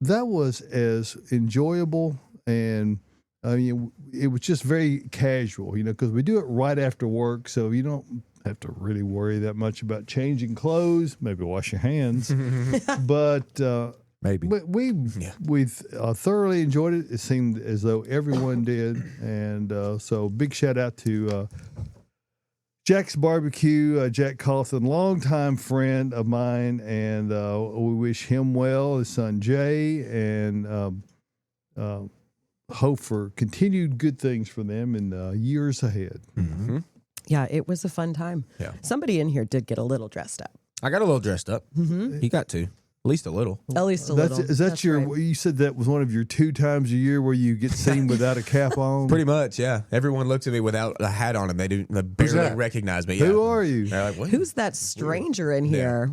D: That was as enjoyable and. I mean, it was just very casual, because we do it right after work, so you don't have to really worry that much about changing clothes. Maybe wash your hands, but
F: Maybe.
D: we thoroughly enjoyed it. It seemed as though everyone did, and so big shout out to Jack's Barbecue, Jack Collison, longtime friend of mine, and we wish him well, his son Jay, and hope for continued good things for them in the years ahead.
E: Mm-hmm.
G: Yeah, it was a fun time.
E: Yeah.
G: Somebody in here did get a little dressed up.
E: I got a little dressed up. You got to. At least a little.
G: At least a
D: That's
G: little.
D: is that
G: That's
D: your?
G: right.
D: You said that was one of your 2 times a year where you get seen without a cap on.
E: Pretty much, yeah. Everyone looks at me without a hat on, and they barely
F: that?
E: recognize me. Yeah.
D: Who are you?
E: They're like, what?
G: Who's that stranger in here?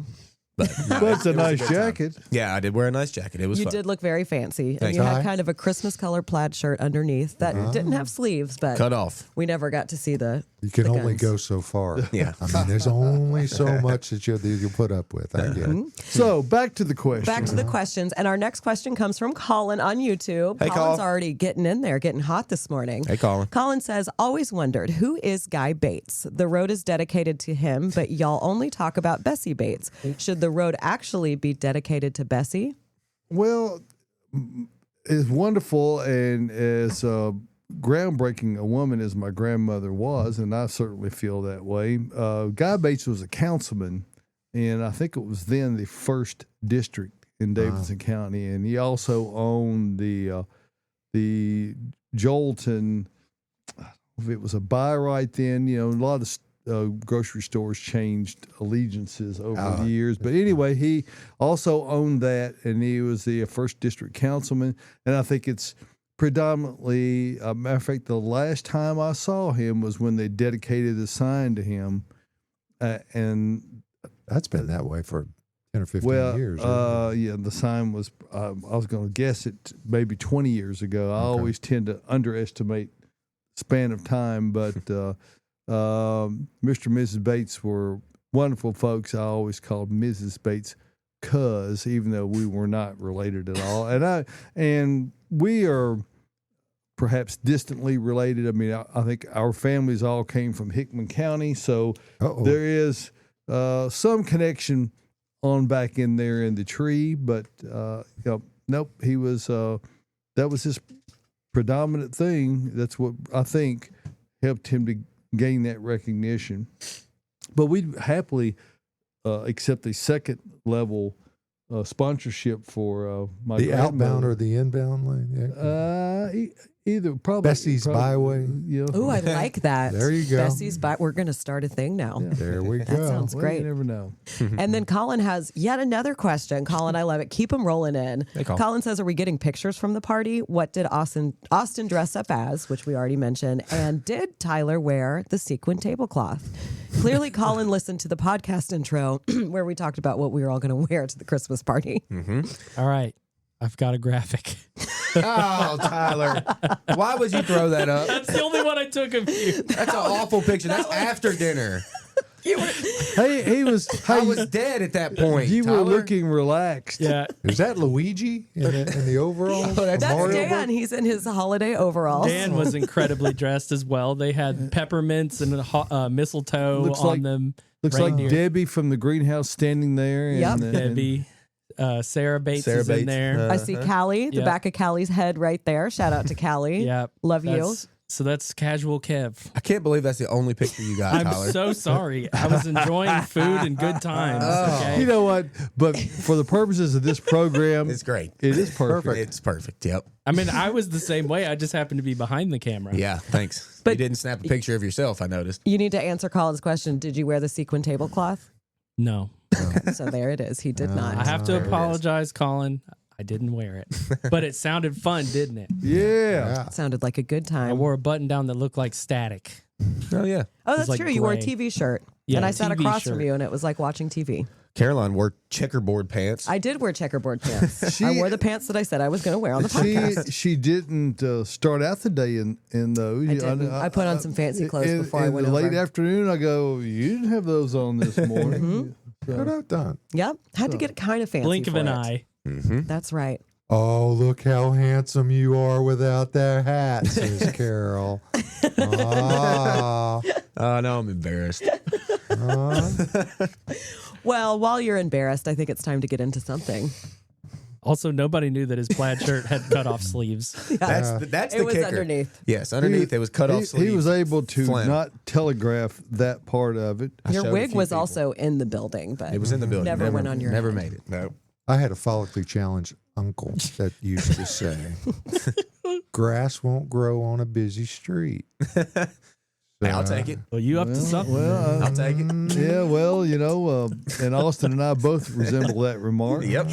E: But, no,
D: Well, it's a
E: it was
D: nice
E: good time.
D: jacket.
E: Yeah, I did wear a nice jacket. It was
G: You
E: fun.
G: did look very fancy. And
E: Thanks.
G: you had
F: Hi.
G: kind of a Christmas color plaid shirt underneath that didn't have sleeves, but
E: Cut off.
G: we never got to see the.
F: You can
G: the
F: only
G: guns.
F: go so far.
E: Yeah.
F: I mean, there's only so much that you put up with. I get it.
D: So back to the question.
G: Back to the questions. And our next question comes from Colin on YouTube.
E: Hey,
G: Colin's
E: Col.
G: already getting in there, getting hot this morning.
E: Hey, Colin.
G: Colin says, always wondered, who is Guy Bates? The road is dedicated to him, but y'all only talk about Bessie Bates. Should the road actually be dedicated to Bessie?
D: Well, as wonderful and as groundbreaking a woman as my grandmother was, and I certainly feel that way. Guy Bates was a councilman, and I think it was then the 1st district in Davidson County, and he also owned the Jolton. If it was a buy right then, a lot of grocery stores changed allegiances over the years. But anyway, he also owned that, and he was the 1st district councilman. And I think it's predominantly, matter of fact, the last time I saw him was when they dedicated a sign to him. And
F: That's been that way for 10 or 15 years.
D: yeah, the sign was, I was going to guess it maybe 20 years ago. I always tend to underestimate span of time, but Mr. and Mrs. Bates were wonderful folks. I always called Mrs. Bates cuz, even though we were not related at all. And we are perhaps distantly related. I mean, I think our families all came from Hickman County, so there is some connection on back in there in the tree. But nope, he was that was his predominant thing. That's what I think helped him to gain that recognition. But we'd happily accept a second level sponsorship for my
F: the outbound
D: grandmother.
F: or the inbound lane? Yeah.
D: Either probably
F: Bessie's Byway.
D: Yeah.
G: Ooh, I like that.
F: There you go.
G: Bessie's We're going to start a thing now.
F: There we go.
G: That sounds
D: Well,
G: great.
D: you never know.
G: And then Colin has yet another question. Colin, I love it. Keep them rolling in.
E: Hey, Colin.
G: Colin says, are we getting pictures from the party? What did Austin dress up as, which we already mentioned? And did Tyler wear the sequin tablecloth? Clearly, Colin listened to the podcast intro where we talked about what we were all going to wear to the Christmas party.
A: All right. I've got a graphic.
E: Oh, Tyler. Why would you throw that up?
A: That's the only one I took of you.
E: That's an awful picture. That's after dinner.
D: Hey, he was.
E: I
D: Hey,
E: was dead at that point.
D: you were
E: Tyler.
D: looking relaxed.
A: Yeah.
F: Is that Luigi in the overall?
G: That's
F: Mario
G: Dan.
F: Bros?
G: He's in his holiday overalls.
A: Dan was incredibly dressed as well. They had peppermints and mistletoe
D: Looks
A: on
D: like-
A: them.
D: Looks
A: Reindeer.
D: like Debbie from the greenhouse standing there.
G: Yep.
D: And,
A: Debbie. Sarah Bates
E: Sarah
A: is in
E: Bates.
A: there.
G: I see Callie, the
A: Yep.
G: back of Callie's head right there. Shout out to Callie.
A: Yeah.
G: Love you.
A: So that's casual Kev.
E: I can't believe that's the only picture you got,
A: I'm
E: Tyler.
A: so sorry. I was enjoying food and good times. Okay?
D: You know what? But for the purposes of this program,
E: It's great.
D: it is perfect.
E: It's perfect. Yep.
A: I mean, I was the same way. I just happened to be behind the camera.
E: Yeah. Thanks.
G: But-
E: you didn't snap a picture of yourself, I noticed.
G: You need to answer Colin's question. Did you wear the sequin tablecloth?
A: No.
G: So there it is. He did not.
A: I have to
E: There it is.
A: apologize, Colin. I didn't wear it. But it sounded fun, didn't it?
D: Yeah.
G: Sounded like a good
A: I
G: time.
A: wore a button down that looked like static.
E: Oh, yeah.
G: Oh,
A: was
G: that's
A: like
G: true. You wore a
A: gray.
G: TV shirt.
A: Yeah,
G: and I sat
A: TV
G: across from
A: shirt.
G: you, and it was like watching TV.
E: Caroline wore checkerboard pants.
G: I did wear checkerboard pants. I
D: She-
G: wore the pants that I said I was going to wear on the podcast.
D: She didn't start out the day in those.
G: I didn't. I put on some fancy clothes before I
D: in
G: went
D: the late
G: over.
D: afternoon, I go, you didn't have those on this morning.
F: Good outdone.
G: Yep. Had to get kind of fancy.
A: Blink of
G: for
A: an
G: it.
A: eye.
G: That's right.
F: Oh, look how handsome you are without that hat, says Carol. Ah,
E: Oh, no, I'm embarrassed.
G: Well, while you're embarrassed, I think it's time to get into something.
A: Also, nobody knew that his plaid shirt had cut off sleeves.
E: That's
G: It
E: the
G: was
E: kicker.
G: underneath.
E: Yes, underneath it was cut off
D: He
E: sleeves.
D: was able to
E: Phlegm.
D: not telegraph that part of it.
E: I
G: Your
E: showed a
G: wig
E: few
G: was
E: people.
G: also in the building, but
E: It was in the building.
G: Never went on your
E: Never
G: head.
E: made it. No.
F: I had a follically challenged uncle that used to say, grass won't grow on a busy street.
E: Hey, I'll take it.
A: Well, you up to something?
D: Well,
E: I'll take it.
D: yeah, well, and Austin and I both resemble that remark.
E: Yep.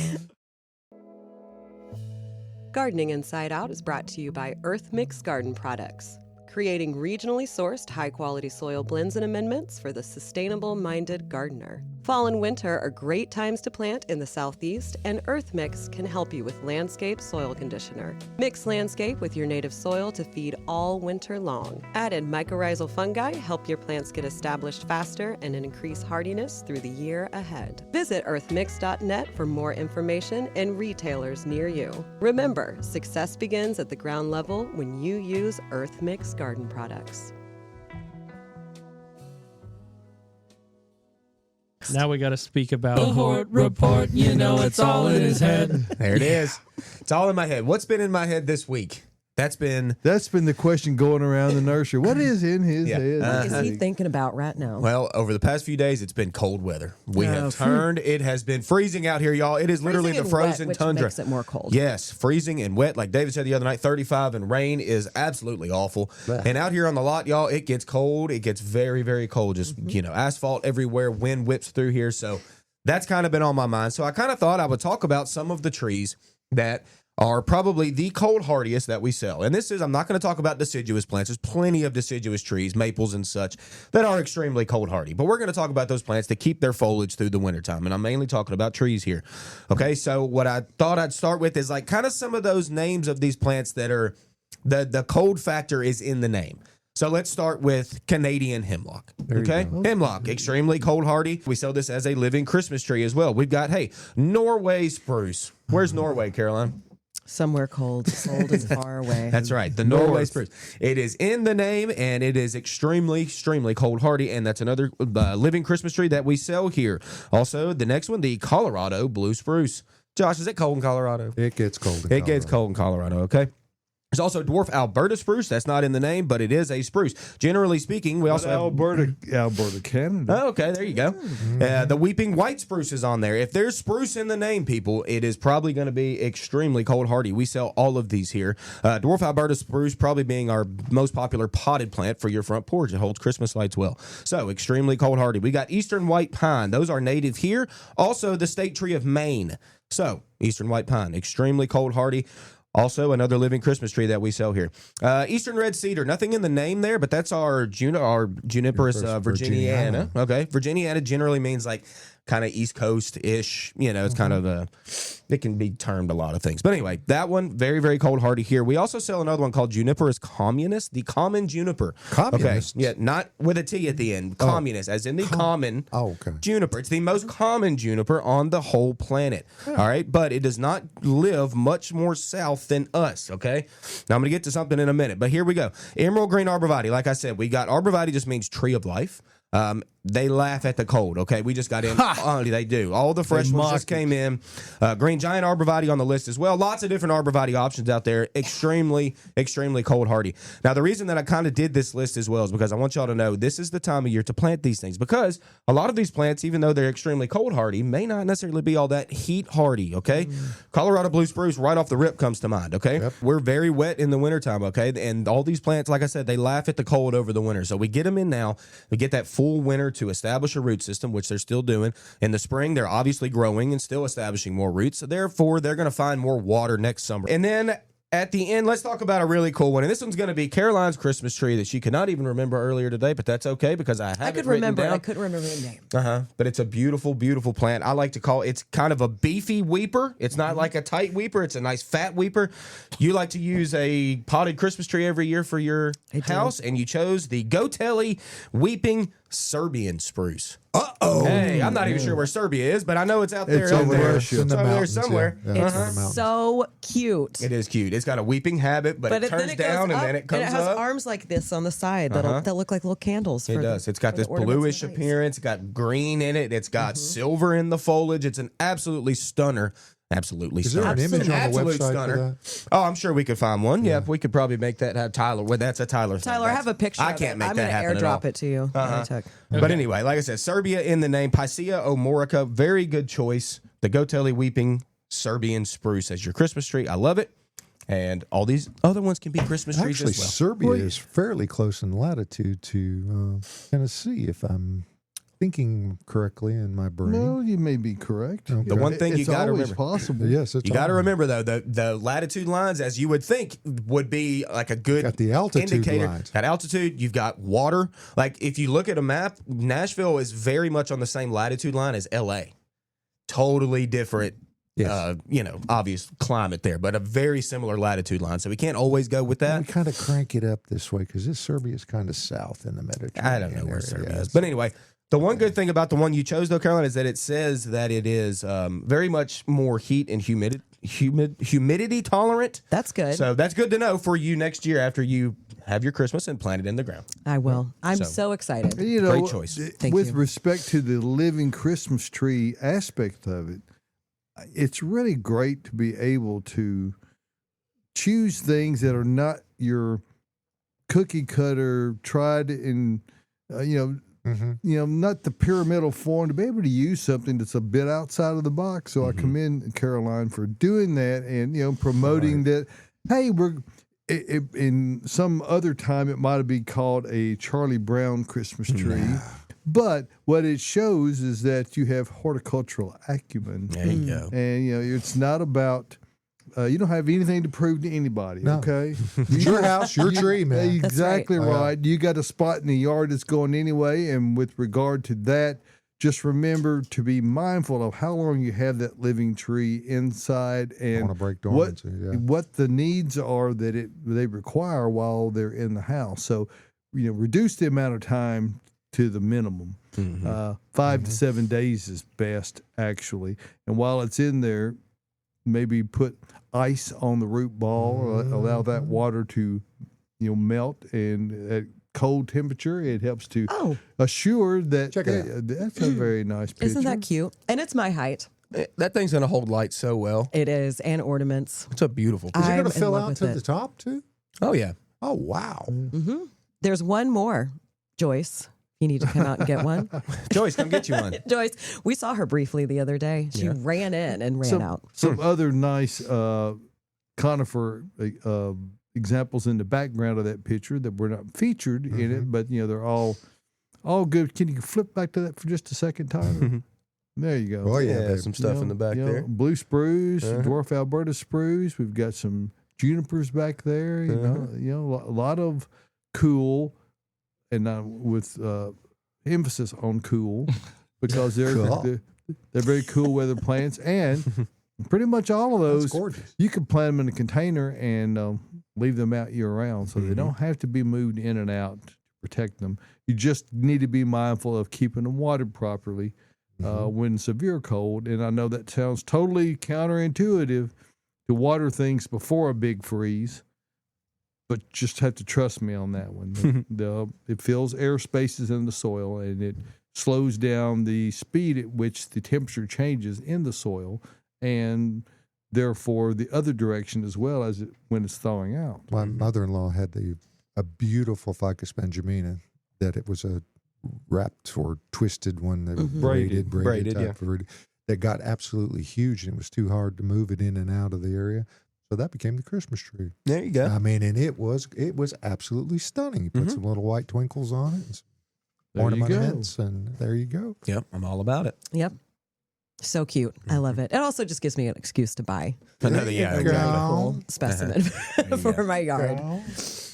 G: Gardening Inside Out is brought to you by Earth Mix Garden Products, creating regionally sourced high-quality soil blends and amendments for the sustainable-minded gardener. Fall and winter are great times to plant in the Southeast, and Earth Mix can help you with Landscape Soil Conditioner. Mix Landscape with your native soil to feed all winter long. Added mycorrhizal fungi help your plants get established faster and increase hardiness through the year ahead. Visit earthmix.net for more information and retailers near you. Remember, success begins at the ground level when you use Earth Mix Garden Products.
A: Now we got to speak about report. You know, it's all in his head.
E: There it is. It's all in my head. What's been in my head this week? That's been
D: the question going around the nursery. What is in his head?
G: What is he thinking about right now?
E: well, over the past few days, it's been cold weather. We have turned. It has been freezing out here, y'all. It is literally the
G: Freezing and
E: frozen
G: wet, which
E: tundra.
G: makes it more cold.
E: Yes, freezing and wet. Like David said the other night, 35 and rain is absolutely awful. And out here on the lot, y'all, it gets cold. It gets very, very cold. Just, asphalt everywhere. Wind whips through here. So that's kind of been on my mind. So I kind of thought I would talk about some of the trees that are probably the cold hardiest that we sell. And I'm not going to talk about deciduous plants. There's plenty of deciduous trees, maples and such, that are extremely cold hardy. But we're going to talk about those plants that keep their foliage through the wintertime. And I'm mainly talking about trees here. Okay, so what I thought I'd start with is like kind of some of those names of these plants that are, the cold factor is in the name. So let's start with Canadian hemlock. Okay? Hemlock, extremely cold hardy. We sell this as a living Christmas tree as well. We've got, Norway spruce. Where's Norway, Caroline?
G: Somewhere cold and far away.
E: That's right. The Norway spruce. It is in the name, and it is extremely, extremely cold hardy. And that's another living Christmas tree that we sell here. Also, the next one, the Colorado blue spruce. Josh, is it cold in Colorado?
F: It gets cold in
E: It
F: Colorado.
E: gets cold in Colorado, okay? There's also dwarf Alberta spruce. That's not in the name, but it is a spruce. Generally speaking, we also have
D: Alberta, Canada.
E: Oh, okay, there you go. The weeping white spruce is on there. If there's spruce in the name, people, it is probably going to be extremely cold hardy. We sell all of these here. Dwarf Alberta spruce probably being our most popular potted plant for your front porch. It holds Christmas lights well. So extremely cold hardy. We got eastern white pine. Those are native here. Also the state tree of Maine. So eastern white pine, extremely cold hardy. Also, another living Christmas tree that we sell here. Eastern red cedar, nothing in the name there, but that's our Juniperus virginiana. Okay, Virginiana generally means like kind of East Coast-ish. It's kind of it can be termed a lot of things. But anyway, that one, very, very cold hardy here. We also sell another one called Juniperus communis, the common juniper.
F: Communist?
E: Okay, yeah, not with a T at the end. Communist, as in the common juniper. It's the most common juniper on the whole planet. All right, but it does not live much more south than us, okay? Now, I'm going to get to something in a minute, but here we go. Emerald green arborvitae, like I said, we got arborvitae just means tree of life. They laugh at the cold, okay? We just got in. They do. All the fresh ones just came in. Green giant arborvitae on the list as well. Lots of different arborvitae options out there. Extremely, extremely cold hardy. Now, the reason that I kind of did this list as well is because I want y'all to know this is the time of year to plant these things, because a lot of these plants, even though they're extremely cold hardy, may not necessarily be all that heat hardy, okay? Colorado blue spruce right off the rip comes to mind, okay? Yep. We're very wet in the wintertime, okay? And all these plants, like I said, they laugh at the cold over the winter. So we get them in now. We get that full winter to establish a root system, which they're still doing. In the spring, they're obviously growing and still establishing more roots. So therefore, they're going to find more water next summer. And then at the end, let's talk about a really cool one. And this one's going to be Caroline's Christmas tree that she could not even remember earlier today, but that's okay because I have it written down.
G: I couldn't remember the name.
E: But it's a beautiful, beautiful plant. I like to call it's kind of a beefy weeper. It's not like a tight weeper. It's a nice fat weeper. You like to use a potted Christmas tree every year for your house, and you chose the Gotelli Weeping Serbian Spruce. Hey, I'm not even sure where Serbia is, but I know it's out there.
D: It's over there.
F: It's in
E: It's
F: the
E: over there
F: mountains,
E: somewhere.
F: yeah. Yeah, it's in the
G: It's
F: mountains.
G: so cute.
E: It is cute. It's got a weeping habit, but it turns down and then it comes
G: and it has
E: up.
G: arms like this on the side that look like little candles.
E: It does. It's got
G: for
E: this
G: the ornaments
E: bluish
G: and lights.
E: appearance. It's got green in it. It's got silver in the foliage. It's an absolutely stunner. Absolutely
F: Is there
E: stunner.
F: an image on the
E: Absolute
F: website
E: stunner.
F: for that?
E: Oh, I'm sure we could find one. Yeah, we could probably make that have Tyler. Well, that's a Tyler thing.
G: Tyler, I have a picture.
E: I
G: of
E: can't
G: it.
E: make
G: I'm
E: that happen
G: gonna
E: at all.
G: airdrop it to you. that I took.
E: But anyway, like I said, Serbia in the name. Picea omorica, very good choice. The Gotelli Weeping Serbian Spruce as your Christmas tree. I love it. And all these other ones can be Christmas trees
F: Actually,
E: as well.
F: Serbia is fairly close in latitude to Tennessee, if I'm thinking correctly in my brain.
D: No, you may be correct.
F: Okay.
E: The one thing you
D: It's
E: got to
D: always
E: remember.
D: possible.
F: Yes, it's
E: You got to
F: all-
E: remember, though, the latitude lines, as you would think, would be like a good
F: Got the altitude
E: indicator.
F: lines.
E: Got altitude. You've got water. Like, if you look at a map, Nashville is very much on the same latitude line as L.A. Totally different,
F: Yes.
E: obvious climate there, but a very similar latitude line. So we can't always go with
F: We
E: that.
F: kind of crank it up this way because this Serbia is kind of south in the Mediterranean.
E: I don't know where
F: area.
E: Serbia
F: Yeah,
E: is. But anyway, the one good thing about the one you chose, though, Caroline, is that it says that it is very much more heat and humidity tolerant.
G: That's good.
E: So that's good to know for you next year after you have your Christmas and plant it in the ground.
G: I will. I'm
E: So-
G: so excited.
D: You know,
E: Great choice.
G: Thank
D: with
G: you.
D: respect to the living Christmas tree aspect of it, it's really great to be able to choose things that are not your cookie cutter, tried and not the pyramidal form. To be able to use something that's a bit outside of the box. So I commend Caroline for doing that and promoting that. Hey, in some other time it might have been called a Charlie Brown Christmas tree. But what it shows is that you have horticultural acumen.
E: There you go.
D: And it's not about you don't have anything to prove to anybody.
F: No.
D: Okay,
F: It's your house, your tree, man.
D: Exactly
F: That's right.
D: right. You got a spot in the yard that's going anyway. And with regard to that, just remember to be mindful of how long you have that living tree inside and
F: wanna break
D: what
F: dormancy, yeah.
D: what the needs are that they require while they're in the house. So reduce the amount of time to the minimum. 5 to 7 days is best, actually. And while it's in there, maybe put ice on the root ball, or allow that water to melt, and at cold temperature it helps to assure that
F: Check it out.
D: that's a very nice picture.
G: Isn't that cute? And it's my height.
E: That thing's going to hold light so well.
G: It is, and ornaments.
E: It's a beautiful.
F: Is it
G: I'm
F: going to
G: in
F: fill
G: love
F: out
G: with
F: to
G: it.
F: the top too?
E: Oh, yeah.
F: Oh wow!
G: There's one more, Joyce. You need to come out and get one.
E: Joyce, come get you one.
G: Joyce, we saw her briefly the other day. She ran in and ran out.
D: Some other nice conifer examples in the background of that picture that were not featured in it, but they're all good. Can you flip back to that for just a second, Tyler? There you go.
F: Oh yeah,
E: Yeah,
F: babe.
E: some stuff in the back there.
D: Blue spruce, dwarf Alberta spruce. We've got some junipers back there. A lot of cool, and with emphasis on cool, because they're very cool weather plants, and pretty much all of
F: That's
D: those
F: gorgeous.
D: you can plant them in a container and leave them out year round, so they don't have to be moved in and out to protect them. You just need to be mindful of keeping them watered properly when severe cold. And I know that sounds totally counterintuitive to water things before a big freeze, but just have to trust me on that one. It fills air spaces in the soil, and it slows down the speed at which the temperature changes in the soil, and therefore the other direction as well as when it's thawing out.
F: My mother-in-law had a beautiful Ficus benjamina that it was a wrapped or twisted one that was braided type of that got absolutely huge, and it was too hard to move it in and out of the area. So that became the Christmas tree.
E: There you go.
F: I mean, and it was absolutely stunning. You put some little white twinkles on it, and some
D: There you go.
F: ornaments, and there you go.
E: Yep, I'm all about it.
G: Yep. So cute. I love it. It also just gives me an excuse to buy
E: Another, yeah,
F: you
E: exactly.
F: go.
G: cool specimen for my yard.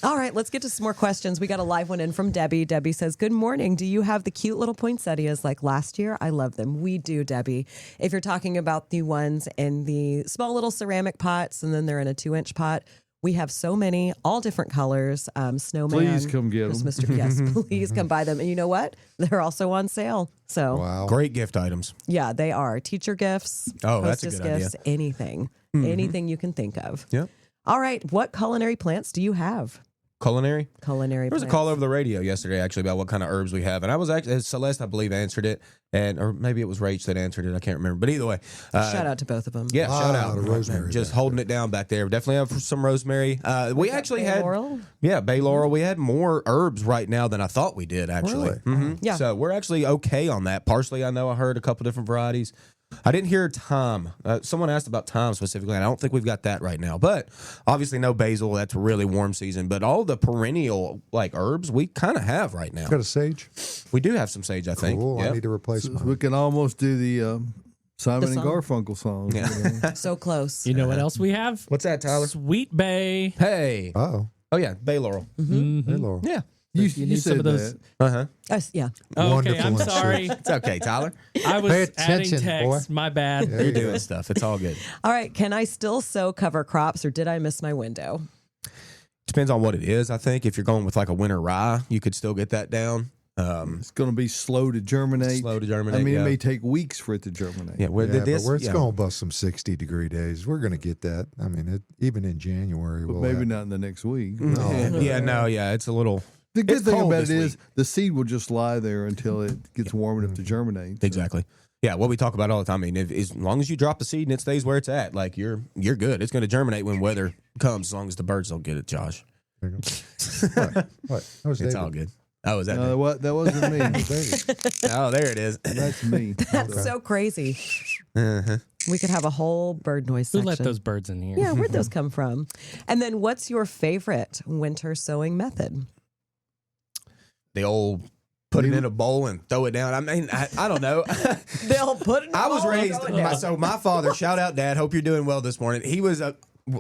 G: All right, let's get to some more questions. We got a live one in from Debbie. Debbie says, good morning. Do you have the cute little poinsettias like last year? I love them. We do, Debbie. If you're talking about the ones in the small little ceramic pots and then they're in a 2-inch pot, we have so many, all different colors. Snowman.
D: Please come get 'em.
G: Christmas tree. Yes, please come buy them. And you know what? They're also on sale. So
F: Wow.
E: Great gift items.
G: yeah, they are teacher gifts.
E: Oh, that's a
G: hostess
E: good idea.
G: gifts, anything, anything you can think of.
E: Yep.
G: All right, what culinary plants do you have?
E: Culinary.
G: Culinary.
E: There was a
G: plants.
E: call over the radio yesterday, actually, about what kind of herbs we have, and I was actually Celeste, I believe, answered it, or maybe it was Rach that answered it. I can't remember, but either way,
G: Shout out to both of them.
E: yeah, shout out
F: of rosemary
E: just
F: back
E: holding it down back there. Definitely have some rosemary. We actually
G: Bay
E: had
G: laurel?
E: bay laurel. We had more herbs right now than I thought we did. Actually,
F: Really?
E: Mhm.
G: Yeah.
E: So we're actually okay on that. Parsley, I know I heard a couple different varieties. I didn't hear thyme. Someone asked about thyme specifically, and I don't think we've got that right now. But obviously, no basil. That's really warm season. But all the perennial like herbs we kind of have right now.
F: Got a sage?
E: We do have some sage, I think.
F: Cool.
E: Yeah.
F: I need to replace
D: So
F: mine.
D: we can almost do the Simon and
G: song.
D: Garfunkel song.
E: Yeah.
D: you know.
G: So close.
A: You know what else we have?
E: What's that, Tyler?
A: Sweet Bay.
E: Hey.
F: Oh,
E: Oh yeah, bay laurel.
A: Mhm.
F: hey, Laurel.
E: Yeah.
D: You,
A: You
D: you
A: need some
D: said
A: of those-
D: that.
E: Uh huh.
G: Yeah.
A: Oh, okay,
F: Wonderful
A: I'm
F: insert.
A: sorry.
E: It's okay, Tyler.
A: I was
F: Pay
A: adding
F: attention,
A: text.
F: boy.
A: My bad.
F: There
E: You're
F: you go.
E: doing stuff. It's all good.
G: All right. Can I still sow cover crops or did I miss my window?
E: Depends on what it is. I think if you're going with like a winter rye, you could still get that down.
D: It's going to be slow to germinate.
E: Slow to germinate.
D: I mean,
E: yeah.
D: it may take weeks for it to germinate.
E: Yeah, where
F: Yeah,
E: this,
F: but where it's
E: yeah.
F: going to bust some 60-degree days. We're going to get that. I mean, even in January,
D: But
F: we'll
D: maybe
F: have-
D: not in the next week.
E: Yeah, it's a little
D: The good
E: It's
D: thing
E: cold
D: about it
E: this
D: is
E: week.
D: the seed will just lie there until it gets warm enough to germinate. So.
E: exactly. Yeah, what we talk about all the time. I mean, as long as you drop the seed and it stays where it's at, like you're good. It's going to germinate when weather comes, as long as the birds don't get it. Josh,
F: There you go. What? That was
E: it's
F: David.
E: all good. Oh, is that?
D: No, what? That wasn't me.
E: Oh, there it is.
D: That's me.
G: That's so crazy.
E: Uh-huh.
G: We could have a whole bird noise
A: Who
G: section.
A: let those birds in here?
G: Yeah, where'd those come from? And then what's your favorite winter sowing method?
E: The old put it in a bowl and throw it down. I mean, I don't know.
G: They'll put it in
E: I was raised. So my father, shout out, Dad. Hope you're doing well this morning. He was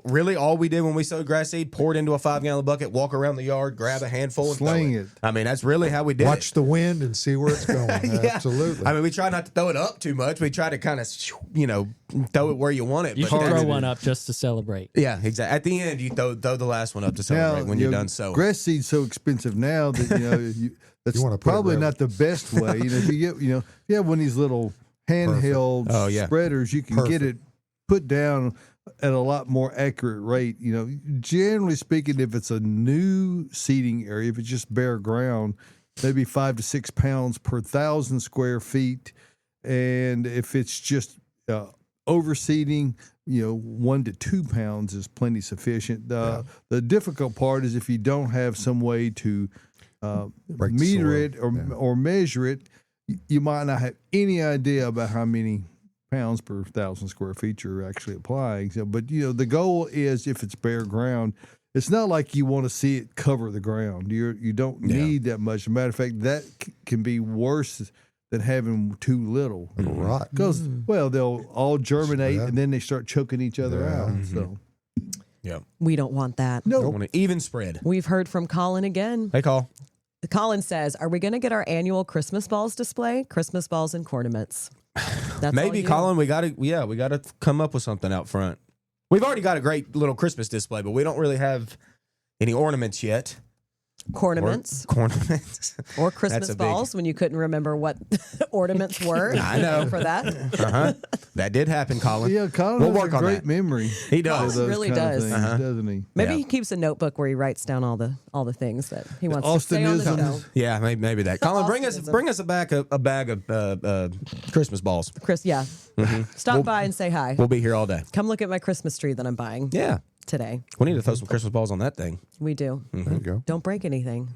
E: really all we did when we sowed grass seed: pour it into a 5-gallon bucket, walk around the yard, grab a handful, and
D: Sling
E: throw
D: it.
E: I mean, that's really how we did
F: Watch
E: it.
F: the wind and see where it's going.
E: Yeah.
F: Absolutely.
E: I mean, we try not to throw it up too much. We try to kind of, throw it where you want it.
A: You
E: but
A: should
E: that's-
A: throw one up just to celebrate.
E: Yeah, exactly. At the end, you throw the last one up to celebrate when you're done sowing.
D: Grass seed's so expensive now that that's
F: You wanna put it
D: probably
F: wherever-
D: not the best way. If you get if you have one of these little handheld
E: Oh, yeah.
D: spreaders, you can get it put down at a lot more accurate rate. Generally speaking, if it's a new seeding area, if it's just bare ground, maybe 5 to 6 pounds per 1,000 square feet, and if it's just overseeding, 1 to 2 pounds is plenty sufficient. The difficult part is if you don't have some way to
F: Break the
D: meter
F: soil.
D: it or measure it, you might not have any idea about how many pounds per 1,000 square feet you're actually applying. So, but the goal is if it's bare ground, it's not like you want to see it cover the ground. You don't need that much. As a matter of fact, that can be worse than having too little.
F: It'll rot.
D: Because they'll all germinate
F: Spread.
D: and then they start choking each other
F: Yeah.
D: out. So
E: Yeah.
G: We don't want that.
E: I want an even spread.
G: We've heard from Colin again.
E: Hey, call.
G: Colin says, "Are we going to get our annual Christmas balls display? Christmas balls and ornaments." That's all
E: Maybe,
G: you.
E: Colin, we got to come up with something out front. We've already got a great little Christmas display, but we don't really have any ornaments yet.
G: Ornaments
E: Ornaments.
G: or Christmas
E: a big-
G: balls when you couldn't remember what ornaments were.
E: I know.
G: For that.
E: Uh-huh. That did happen, Colin.
D: yeah, Colin
E: We'll
D: has
E: work
D: a
E: on
D: great
E: that.
D: memory.
E: He
D: for
E: does.
D: those
G: really
D: kind of
G: does.
D: things,
E: Uh-huh.
D: doesn't he?
G: Maybe
E: Yeah.
G: he keeps a notebook where he writes down all the things that he wants to say on the
D: Austinisms.
G: show.
E: Yeah, maybe that. Colin, bring
G: Austinism.
E: us a bag of Christmas balls.
G: Chris, yeah. Stop by and say hi.
E: We'll be here all day.
G: Come look at my Christmas tree that I'm buying
E: Yeah,
G: today.
E: we need to throw some Christmas balls on that thing.
G: We do.
F: There you go.
G: Don't break anything.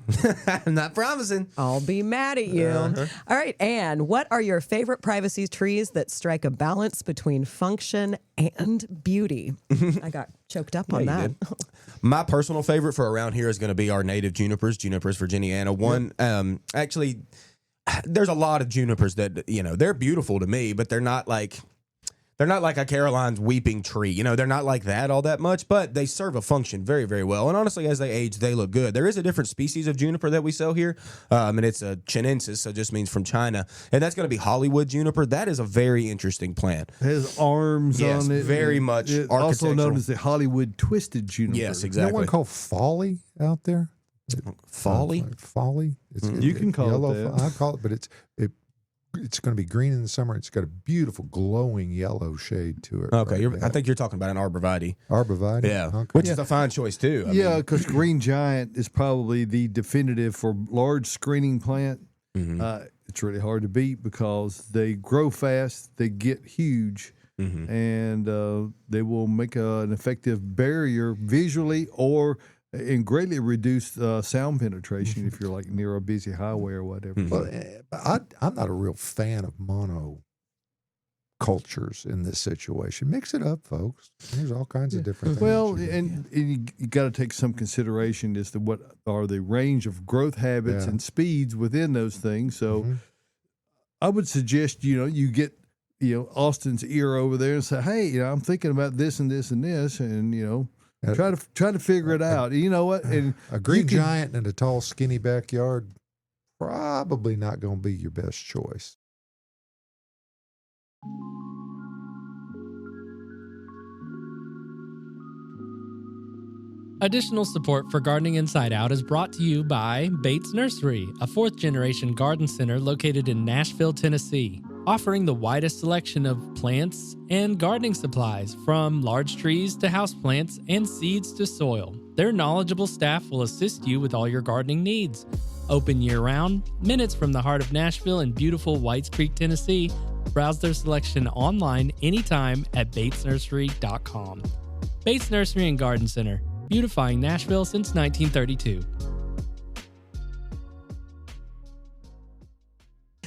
E: I'm not promising.
G: I'll be mad at you.
E: Uh-huh.
G: All right, Anne, what are your favorite privacy trees that strike a balance between function and beauty? I got choked up on
E: you
G: that.
E: did. My personal favorite for around here is going to be our native junipers, Junipers virginiana. Actually, there's a lot of junipers that they're beautiful to me, but they're not like a Caroline's weeping tree. They're not like that all that much, but they serve a function very, very well. And honestly, as they age, they look good. There is a different species of juniper that we sell here, and it's a chinensis, so it just means from China. And that's going to be Hollywood juniper. That is a very interesting plant.
D: It has arms
E: Yes,
D: on it.
E: very much
D: It also known
E: architectural.
D: as the Hollywood twisted juniper.
E: Yes,
F: Is there
E: exactly.
F: one called Folly out there?
E: Folly?
F: Folly? It's,
D: You can call it
F: yellow
D: that.
F: I call it, but it's going to be green in the summer. It's got a beautiful glowing yellow shade to it.
E: Okay,
F: right now.
E: I think you're talking about an arborvitae.
F: Arborvitae?
E: Yeah,
F: Okay.
E: which is a fine choice too. I
D: Yeah,
E: mean,
D: because Green Giant is probably the definitive for large screening plant.
E: mhm,
D: It's really hard to beat because they grow fast, they get huge,
E: mhm.
D: and they will make an effective barrier visually or and greatly reduce sound penetration if you're like near a busy highway or whatever.
E: Mhm.
F: Well, but I'm not a real fan of mono cultures in this situation. Mix it up, folks. There's all kinds of different things.
D: Well,
F: you can do.
D: and you got to take some consideration as to what are the range of growth habits
F: Yeah.
D: and speeds within those things. So I would suggest, you get, Austin's ear over there and say, hey, I'm thinking about this and this and this, and, try to figure it out. You know what? And
F: A green
D: you can-
F: giant in a tall, skinny backyard, probably not going to be your best choice.
A: Additional support for Gardening Inside Out is brought to you by Bates Nursery, a fourth-generation garden center located in Nashville, Tennessee, offering the widest selection of plants and gardening supplies, from large trees to houseplants and seeds to soil. Their knowledgeable staff will assist you with all your gardening needs. Open year-round, minutes from the heart of Nashville in beautiful Whites Creek, Tennessee. Browse their selection online anytime at batesnursery.com. Bates Nursery and Garden Center, beautifying Nashville since 1932.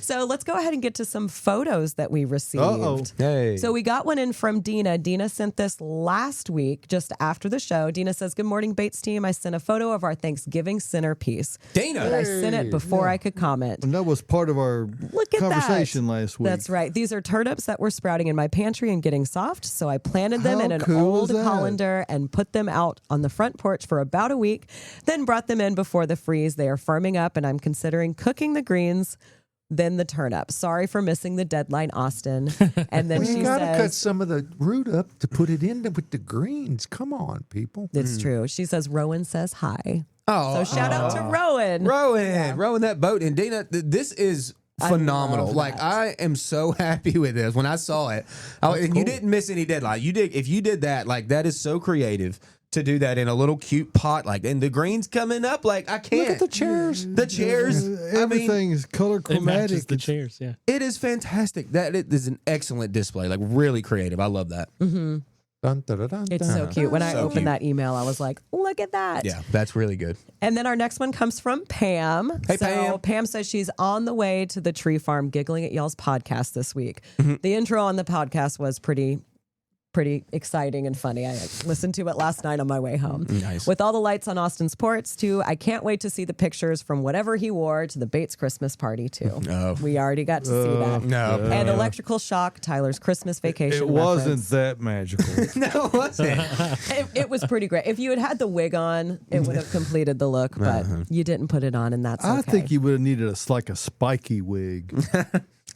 G: So let's go ahead and get to some photos that we received.
D: Uh-oh.
E: Hey.
G: So we got one in from Dina. Dina sent this last week, just after the show. Dina says, "Good morning, Bates team. I sent a photo of our Thanksgiving centerpiece,
E: Dana.
G: but I sent it before I could comment.
D: And that was part of our
G: Look at
D: conversation last week.
G: That's right. These are turnips that were sprouting in my pantry and getting soft. So I planted them
D: How
G: in an
D: cool
G: old
D: is that?
G: colander and put them out on the front porch for about a week, then brought them in before the freeze. They are firming up, and I'm considering cooking the greens, then the turnip. Sorry for missing the deadline, Austin." And then
F: Well,
G: she
F: you got to cut
G: says,
F: some of the root up to put it in with the greens. Come on, people.
G: it's true. She says, Rowan says hi.
E: Oh,
G: So shout out to Rowan.
E: rowing that boat. And Dana, this is phenomenal.
G: love
E: Like,
G: that.
E: I am so happy with this. When I saw it, and you didn't miss any deadline. If you did that, like, that is so creative to do that in a little cute pot, like, and the greens coming up, like, I can't.
F: Look at the chairs.
E: The chairs. I mean,
D: Everything is color
A: It matches
D: chromatic.
A: the chairs, yeah.
E: it is fantastic. That it is an excellent display. Like, really creative. I love that.
F: Dun, dun, dun, dun,
G: It's
F: dun.
G: so cute. When I
E: So
G: opened
E: cute.
G: that email, I was like, look at that.
E: Yeah, that's really good.
G: And then our next one comes from Pam.
E: Hey,
G: so
E: Pam.
G: Pam says she's on the way to the tree farm giggling at y'all's podcast this week. The intro on the podcast was pretty exciting and funny. I listened to it last night on my way home.
E: Nice.
G: With all the lights on Austin's porch, too. I can't wait to see the pictures from whatever he wore to the Bates Christmas party, too.
E: Oh.
G: We already got to see that.
E: No.
G: And Electrical Shock, Tyler's Christmas vacation.
D: It wasn't
G: reference.
D: that magical.
E: No, it wasn't.
G: It was pretty great. If you had the wig on, it would have completed the look, but you didn't put it on, and that's okay.
D: I think you would have needed like a spiky wig.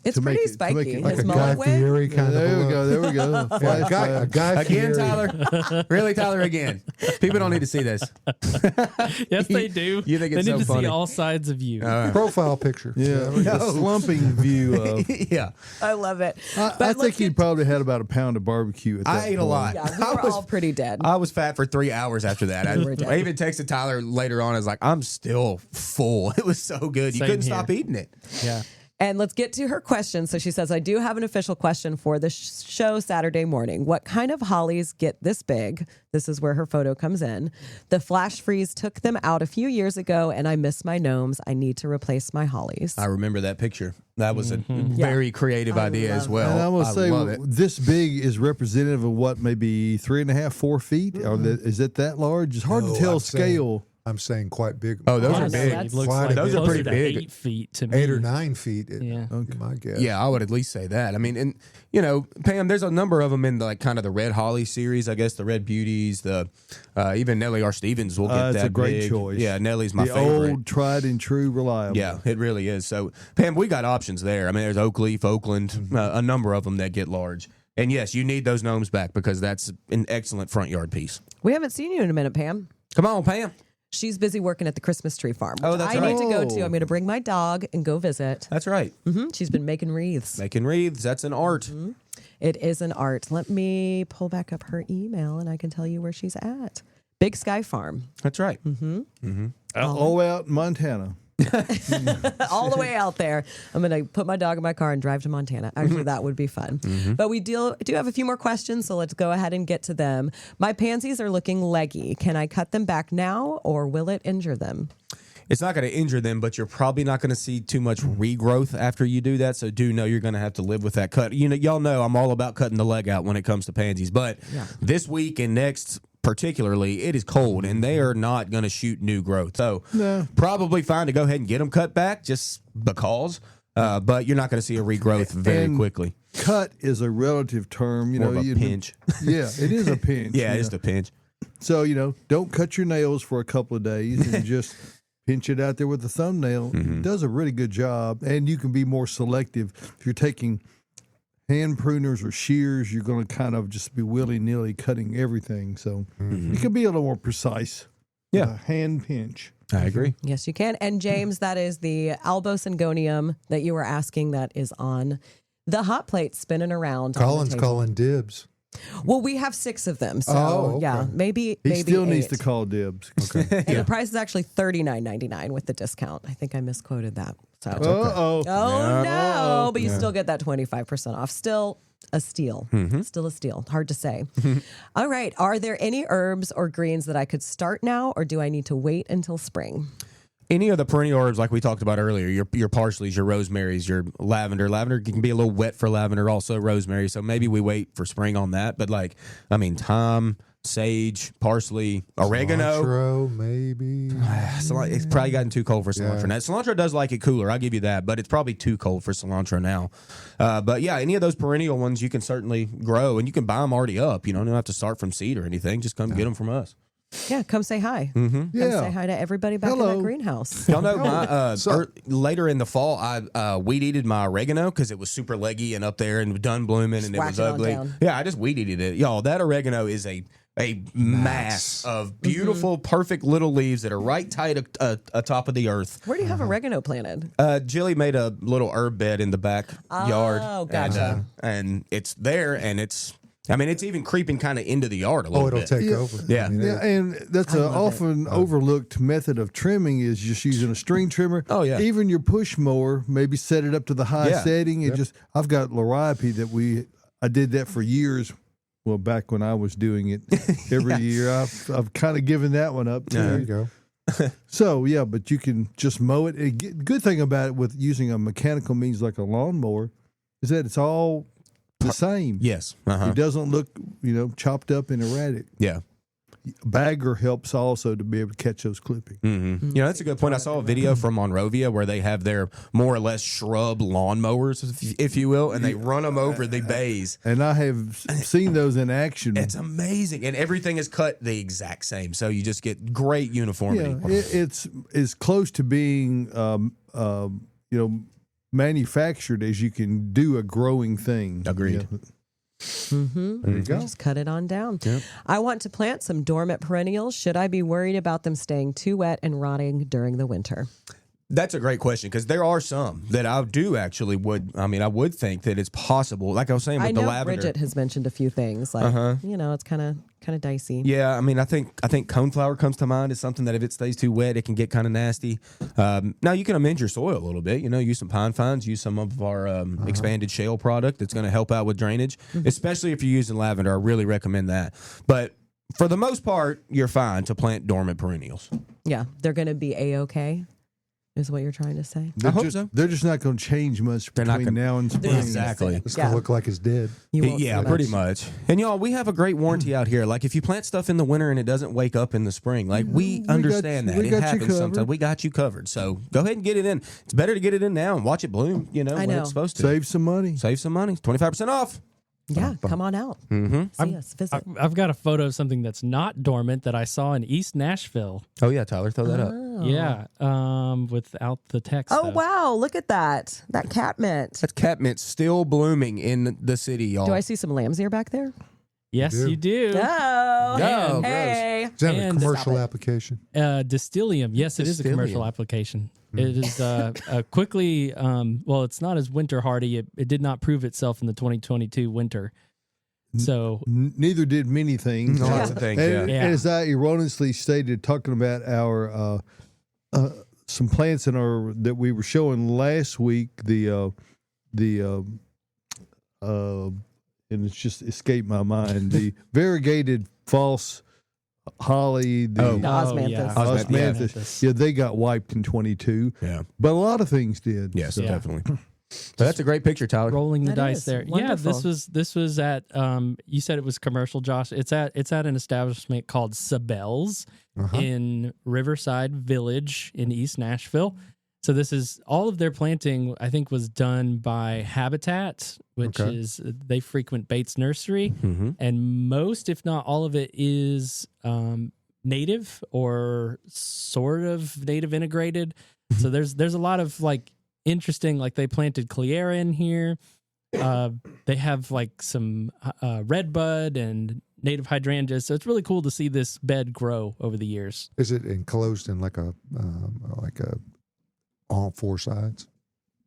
G: It's
D: to make
G: pretty
D: it- to
G: spiky.
D: make it
F: Like
G: His
F: a Guy
G: mullet wig.
F: Fieri kind
D: There
F: of
D: we
F: look.
D: go. There we go.
F: Yeah, a
D: Flash
F: guy,
D: back.
F: a Guy
E: Again,
F: Fieri.
E: Tyler. Really, Tyler, again. People don't need to see this.
A: Yes, they do.
E: You think
A: they
E: it's
A: need
E: so
A: to
E: funny.
A: see all sides of you.
F: Profile picture.
D: Yeah, the slumping view of.
E: Yeah.
G: I love it.
D: I
G: But
D: think
G: let's
D: he
G: get-
D: probably had about a pound of barbecue at that
E: I ate a
D: point.
E: lot.
G: Yeah, we
E: I
G: were
E: was-
G: all pretty dead.
E: I was fat for 3 hours after that. I,
G: You were dead.
E: I even texted Tyler later on. I was like, I'm still full. It was so good. You
A: Same
E: couldn't
A: here.
E: stop eating it.
A: Yeah.
G: And let's get to her question. So she says, I do have an official question for the show Saturday morning. What kind of hollies get this big? This is where her photo comes in. The flash freeze took them out a few years ago, and I miss my gnomes. I need to replace my hollies.
E: I remember that picture. That was a very creative idea as well.
D: And I will say,
E: love it.
D: this big is representative of what, maybe 3.5, 4 feet? Or is it that large? It's hard
F: No,
D: to tell
F: I'm saying-
D: scale.
F: I'm saying quite big.
E: Oh, those are
A: Honestly,
E: big.
A: it looks
F: Quite
A: like
F: a
E: Those are
A: closer
E: pretty
A: to
E: big.
A: 8 feet to me.
F: 8 or 9 feet.
A: Yeah.
F: My guess.
E: Yeah, I would at least say that. I mean, and you know, Pam, there's a number of them in the, like, kind of the Red Holly series. I guess the Red Beauties, the even Nellie R. Stevens will get
D: It's
E: that
D: a great
E: big.
D: choice.
E: Yeah, Nellie's my
D: The
E: favorite.
D: old, tried and true, reliable.
E: Yeah, it really is. So, Pam, we got options there. I mean, there's Oak Leaf, Oakland, a number of them that get large. And yes, you need those gnomes back because that's an excellent front yard piece.
G: We haven't seen you in a minute, Pam.
E: Come on, Pam.
G: She's busy working at the Christmas tree farm.
E: Oh,
G: which
E: that's
G: I
E: right.
G: need to go to.
D: Oh.
G: I'm going to bring my dog and go visit.
E: That's right.
G: She's been making wreaths.
E: Making wreaths, that's an art.
G: It is an art. Let me pull back up her email, and I can tell you where she's at. Big Sky Farm.
E: That's right.
D: All the way out in Montana.
G: All the way out there. I'm going to put my dog in my car and drive to Montana. Actually, that would be fun. But we do have a few more questions, so let's go ahead and get to them. My pansies are looking leggy. Can I cut them back now, or will it injure them?
E: it's not going to injure them, but you're probably not going to see too much regrowth after you do that. So do know you're going to have to live with that cut. Y'all know I'm all about cutting the leg out when it comes to pansies, but this week and next particularly, it is cold and they are not going to shoot new growth. So probably fine to go ahead and get them cut back just because, but you're not going to see a regrowth very quickly.
D: Cut is a relative term.
E: More of a pinch.
D: Yeah, it is a pinch.
E: Yeah, it's a pinch.
D: So, don't cut your nails for a couple of days and just pinch it out there with a thumbnail. It does a really good job, and you can be more selective. If you're taking hand pruners or shears, you're going to kind of just be willy-nilly cutting everything. So you can be a little more precise.
E: Yeah.
D: With a hand pinch.
E: I agree.
G: Yes, you can. And James, that is the Albosingonium that you were asking that is on the hot plate spinning around.
F: Colin's calling dibs.
G: Well, we have 6 of them, so
F: okay.
G: yeah, maybe
D: He still
G: 8.
D: needs to call dibs. Okay.
G: And the price is actually $39.99 with the discount. I think I misquoted that. So
D: Uh-oh.
G: oh no, but you still get that 25% off. Still a steal. Still a steal. Hard to say. All right. Are there any herbs or greens that I could start now, or do I need to wait until spring?
E: Any of the perennial herbs, like we talked about earlier, your parsleys, your rosemaries, your lavender. Lavender can be a little wet for lavender, also rosemary. So maybe we wait for spring on that. But thyme, sage, parsley, oregano.
F: Cilantro, maybe.
E: It's probably gotten too cold for cilantro
F: Yeah.
E: now. Cilantro does like it cooler, I'll give you that, but it's probably too cold for cilantro now. But yeah, any of those perennial ones you can certainly grow, and you can buy them already up. You don't have to start from seed or anything. Just come get them from us.
G: Yeah, come say hi.
E: Mm-hmm.
G: Come say hi to everybody back in
D: Hello.
G: that greenhouse.
E: Y'all know later in the fall, I weed-eated my oregano because it was super leggy and up there and done blooming and it
G: Whack
E: was
G: it on
E: ugly.
G: down.
E: Yeah, I just weed-eated it. Y'all, that oregano is a mass of beautiful, perfect little leaves that are right tight atop of the earth.
G: Where do you have oregano planted?
E: Jilly made a little herb bed in the back yard.
G: Oh, gotcha.
E: And it's there, and it's even creeping kind of into the yard a little
F: It'll
E: bit.
F: take over.
E: Yeah.
D: Yeah, and that's an often overlooked method of trimming is just using a string trimmer.
E: Oh, yeah.
D: Even your push mower, maybe set it up to the high
E: Yeah.
D: setting. I've got Liriope that I did that for years. Well, back when I was doing it every year, I've kind of given that one up too.
F: There you go.
D: So yeah, but you can just mow it. Good thing about it with using a mechanical means like a lawnmower is that it's all the same.
E: Yes. Uh-huh.
D: It doesn't look, chopped up and erratic.
E: Yeah.
D: Bagger helps also to be able to catch those clippings.
E: Mm-hmm. That's a good point. I saw a video from Monrovia where they have their more or less shrub lawnmowers, if you will, and they run them over the bays.
D: And I have seen those in action.
E: It's amazing, and everything is cut the exact same, so you just get great uniformity.
D: Yeah, it's as close to being, manufactured as you can do a growing thing.
E: Agreed.
D: Yeah. There you go.
G: Just cut it on down. I want to plant some dormant perennials. Should I be worried about them staying too wet and rotting during the winter?
E: That's a great question because there are some that I do actually I would think that it's possible. Like I was saying with
G: I
E: the
G: know
E: lavender.
G: Bridget has mentioned a few things like it's kind of dicey.
E: Yeah, I think coneflower comes to mind as something that if it stays too wet, it can get kind of nasty. Now you can amend your soil a little bit. Use some pine fines, use some of our expanded shale product that's going to help out with drainage, especially if you're using lavender. I really recommend that. But for the most part, you're fine to plant dormant perennials.
G: Yeah, they're going to be A-okay. Is what you're trying to say?
E: I hope so.
D: They're just not going to change much
E: They're not
D: between
E: gonna-
D: now and spring.
E: Exactly.
F: It's going to look like it's dead.
G: You won't
E: Yeah,
G: see
E: pretty
G: much.
E: much. And y'all, we have a great warranty out here. Like if you plant stuff in the winter and it doesn't wake up in the spring, like we understand
D: got
E: that.
D: you
E: It
D: covered.
E: happens sometimes. We got you covered. So go ahead and get it in. It's better to get it in now and watch it bloom, when
G: know.
E: it's supposed to.
D: Save some money.
E: Save some money. 25% off.
G: Yeah, come on out.
E: Mm-hmm.
G: See us, visit.
A: I've got a photo of something that's not dormant that I saw in East Nashville.
E: Oh yeah, Tyler, throw that up.
A: Yeah, without the text.
G: Oh
A: though.
G: wow, look at that catmint.
E: That's catmint still blooming in the city, y'all.
G: Do I see some lamb's ear back there?
A: Yes,
F: You
A: you do.
G: Oh,
E: No,
G: hey.
F: Is that a
A: And-
F: commercial
G: Stop it.
F: application?
A: Distillium. Yes, it is a commercial
E: Distillium.
A: application. It is quickly. It's not as winter hardy. It did not prove itself in the 2022 winter. So
D: Neither did many things.
E: No, that's the thing. Yeah.
D: And,
A: Yeah.
D: and as I erroneously stated, talking about our some plants that we were showing last week, and it's just escaped my mind, the variegated false Holly, the
E: Oh.
G: The osmanthus.
D: osmanthus. Yeah, they got wiped in 22.
E: Yeah.
D: But a lot of things did.
E: Yes,
D: So,
E: definitely. But that's a great picture, Tyler.
A: Rolling the
G: That
A: dice
G: is
A: there.
G: wonderful.
A: Yeah, this was at you said it was commercial, Josh. It's at an establishment called Sabel's in Riverside Village in East Nashville. So this is all of their planting, I think, was done by Habitat, which
F: Okay.
A: is they frequent Bates Nursery,
E: Mm-hmm.
A: and most, if not all of it, is native or sort of native integrated. So there's a lot of like interesting, like they planted Cleara in here. They have like some red bud and native hydrangeas. So it's really cool to see this bed grow over the years.
F: Is it enclosed in like a on four sides,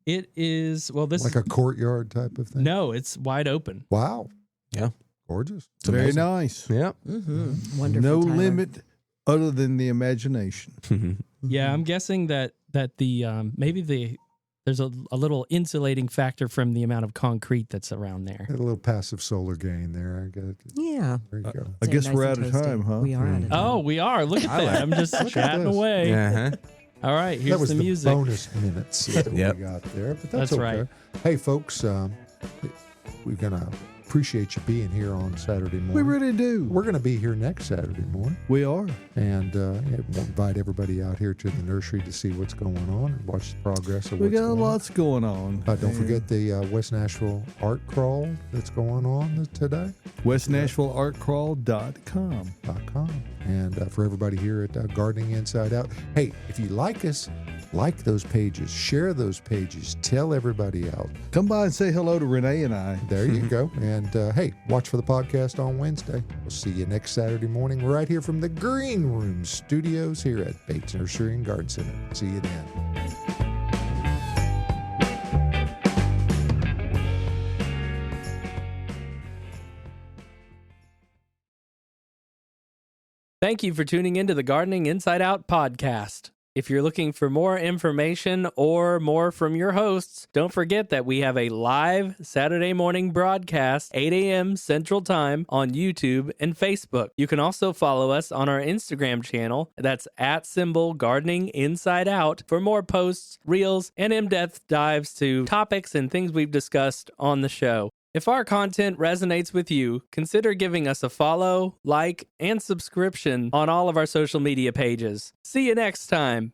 A: It is, well, this
F: like a courtyard type of thing?
A: no, it's wide open.
F: Wow.
E: Yeah.
F: Gorgeous.
E: It's
D: Very
E: amazing.
D: nice.
E: Yeah.
G: Mm-hmm. Wonderful.
D: No
G: Tyler.
D: limit other than the imagination.
A: Yeah, I'm guessing that the maybe there's a little insulating factor from the amount of concrete that's around there.
F: Had a little passive solar gain there. I got it.
G: Yeah.
F: There you go.
D: I
G: Stay
D: guess
G: nice
D: we're
G: and
D: out of
G: toasty.
D: time, huh?
G: We are out of time.
A: Oh, we are. Look at that. I'm just chatting
F: this.
A: away.
E: Uh-huh.
A: All right,
F: That
A: here's
F: was
A: the
F: the
A: music.
F: bonus minutes that
E: Yep.
F: we got there, but
A: That's
F: that's,
A: right.
F: okay. Hey, folks, we're gonna appreciate you being here on Saturday morning.
D: We really do.
F: We're gonna be here next Saturday morning,
D: We are.
F: and we'll invite everybody out here to the nursery to see what's going on and watch the progress of
D: We
F: what's
D: got
F: going
D: lots going on.
F: on. Don't forget the West Nashville Art Crawl that's going on today.
D: WestNashvilleArtCrawl.com.
F: .com. And for everybody here at Gardening Inside Out, hey, if you like us, like those pages, share those pages, tell everybody out.
D: Come by and say hello to Renee and I.
F: There you go. And hey, watch for the podcast on Wednesday. We'll see you next Saturday morning right here from the Green Room Studios here at Bates Nursery and Garden Center. See you then.
A: Thank you for tuning into the Gardening Inside Out podcast. If you're looking for more information or more from your hosts, don't forget that we have a live Saturday morning broadcast, 8 a.m. Central Time on YouTube and Facebook. You can also follow us on our Instagram channel. That's @Gardening Inside Out for more posts, reels, and in-depth dives to topics and things we've discussed on the show. If our content resonates with you, consider giving us a follow, like, and subscription on all of our social media pages. See you next time.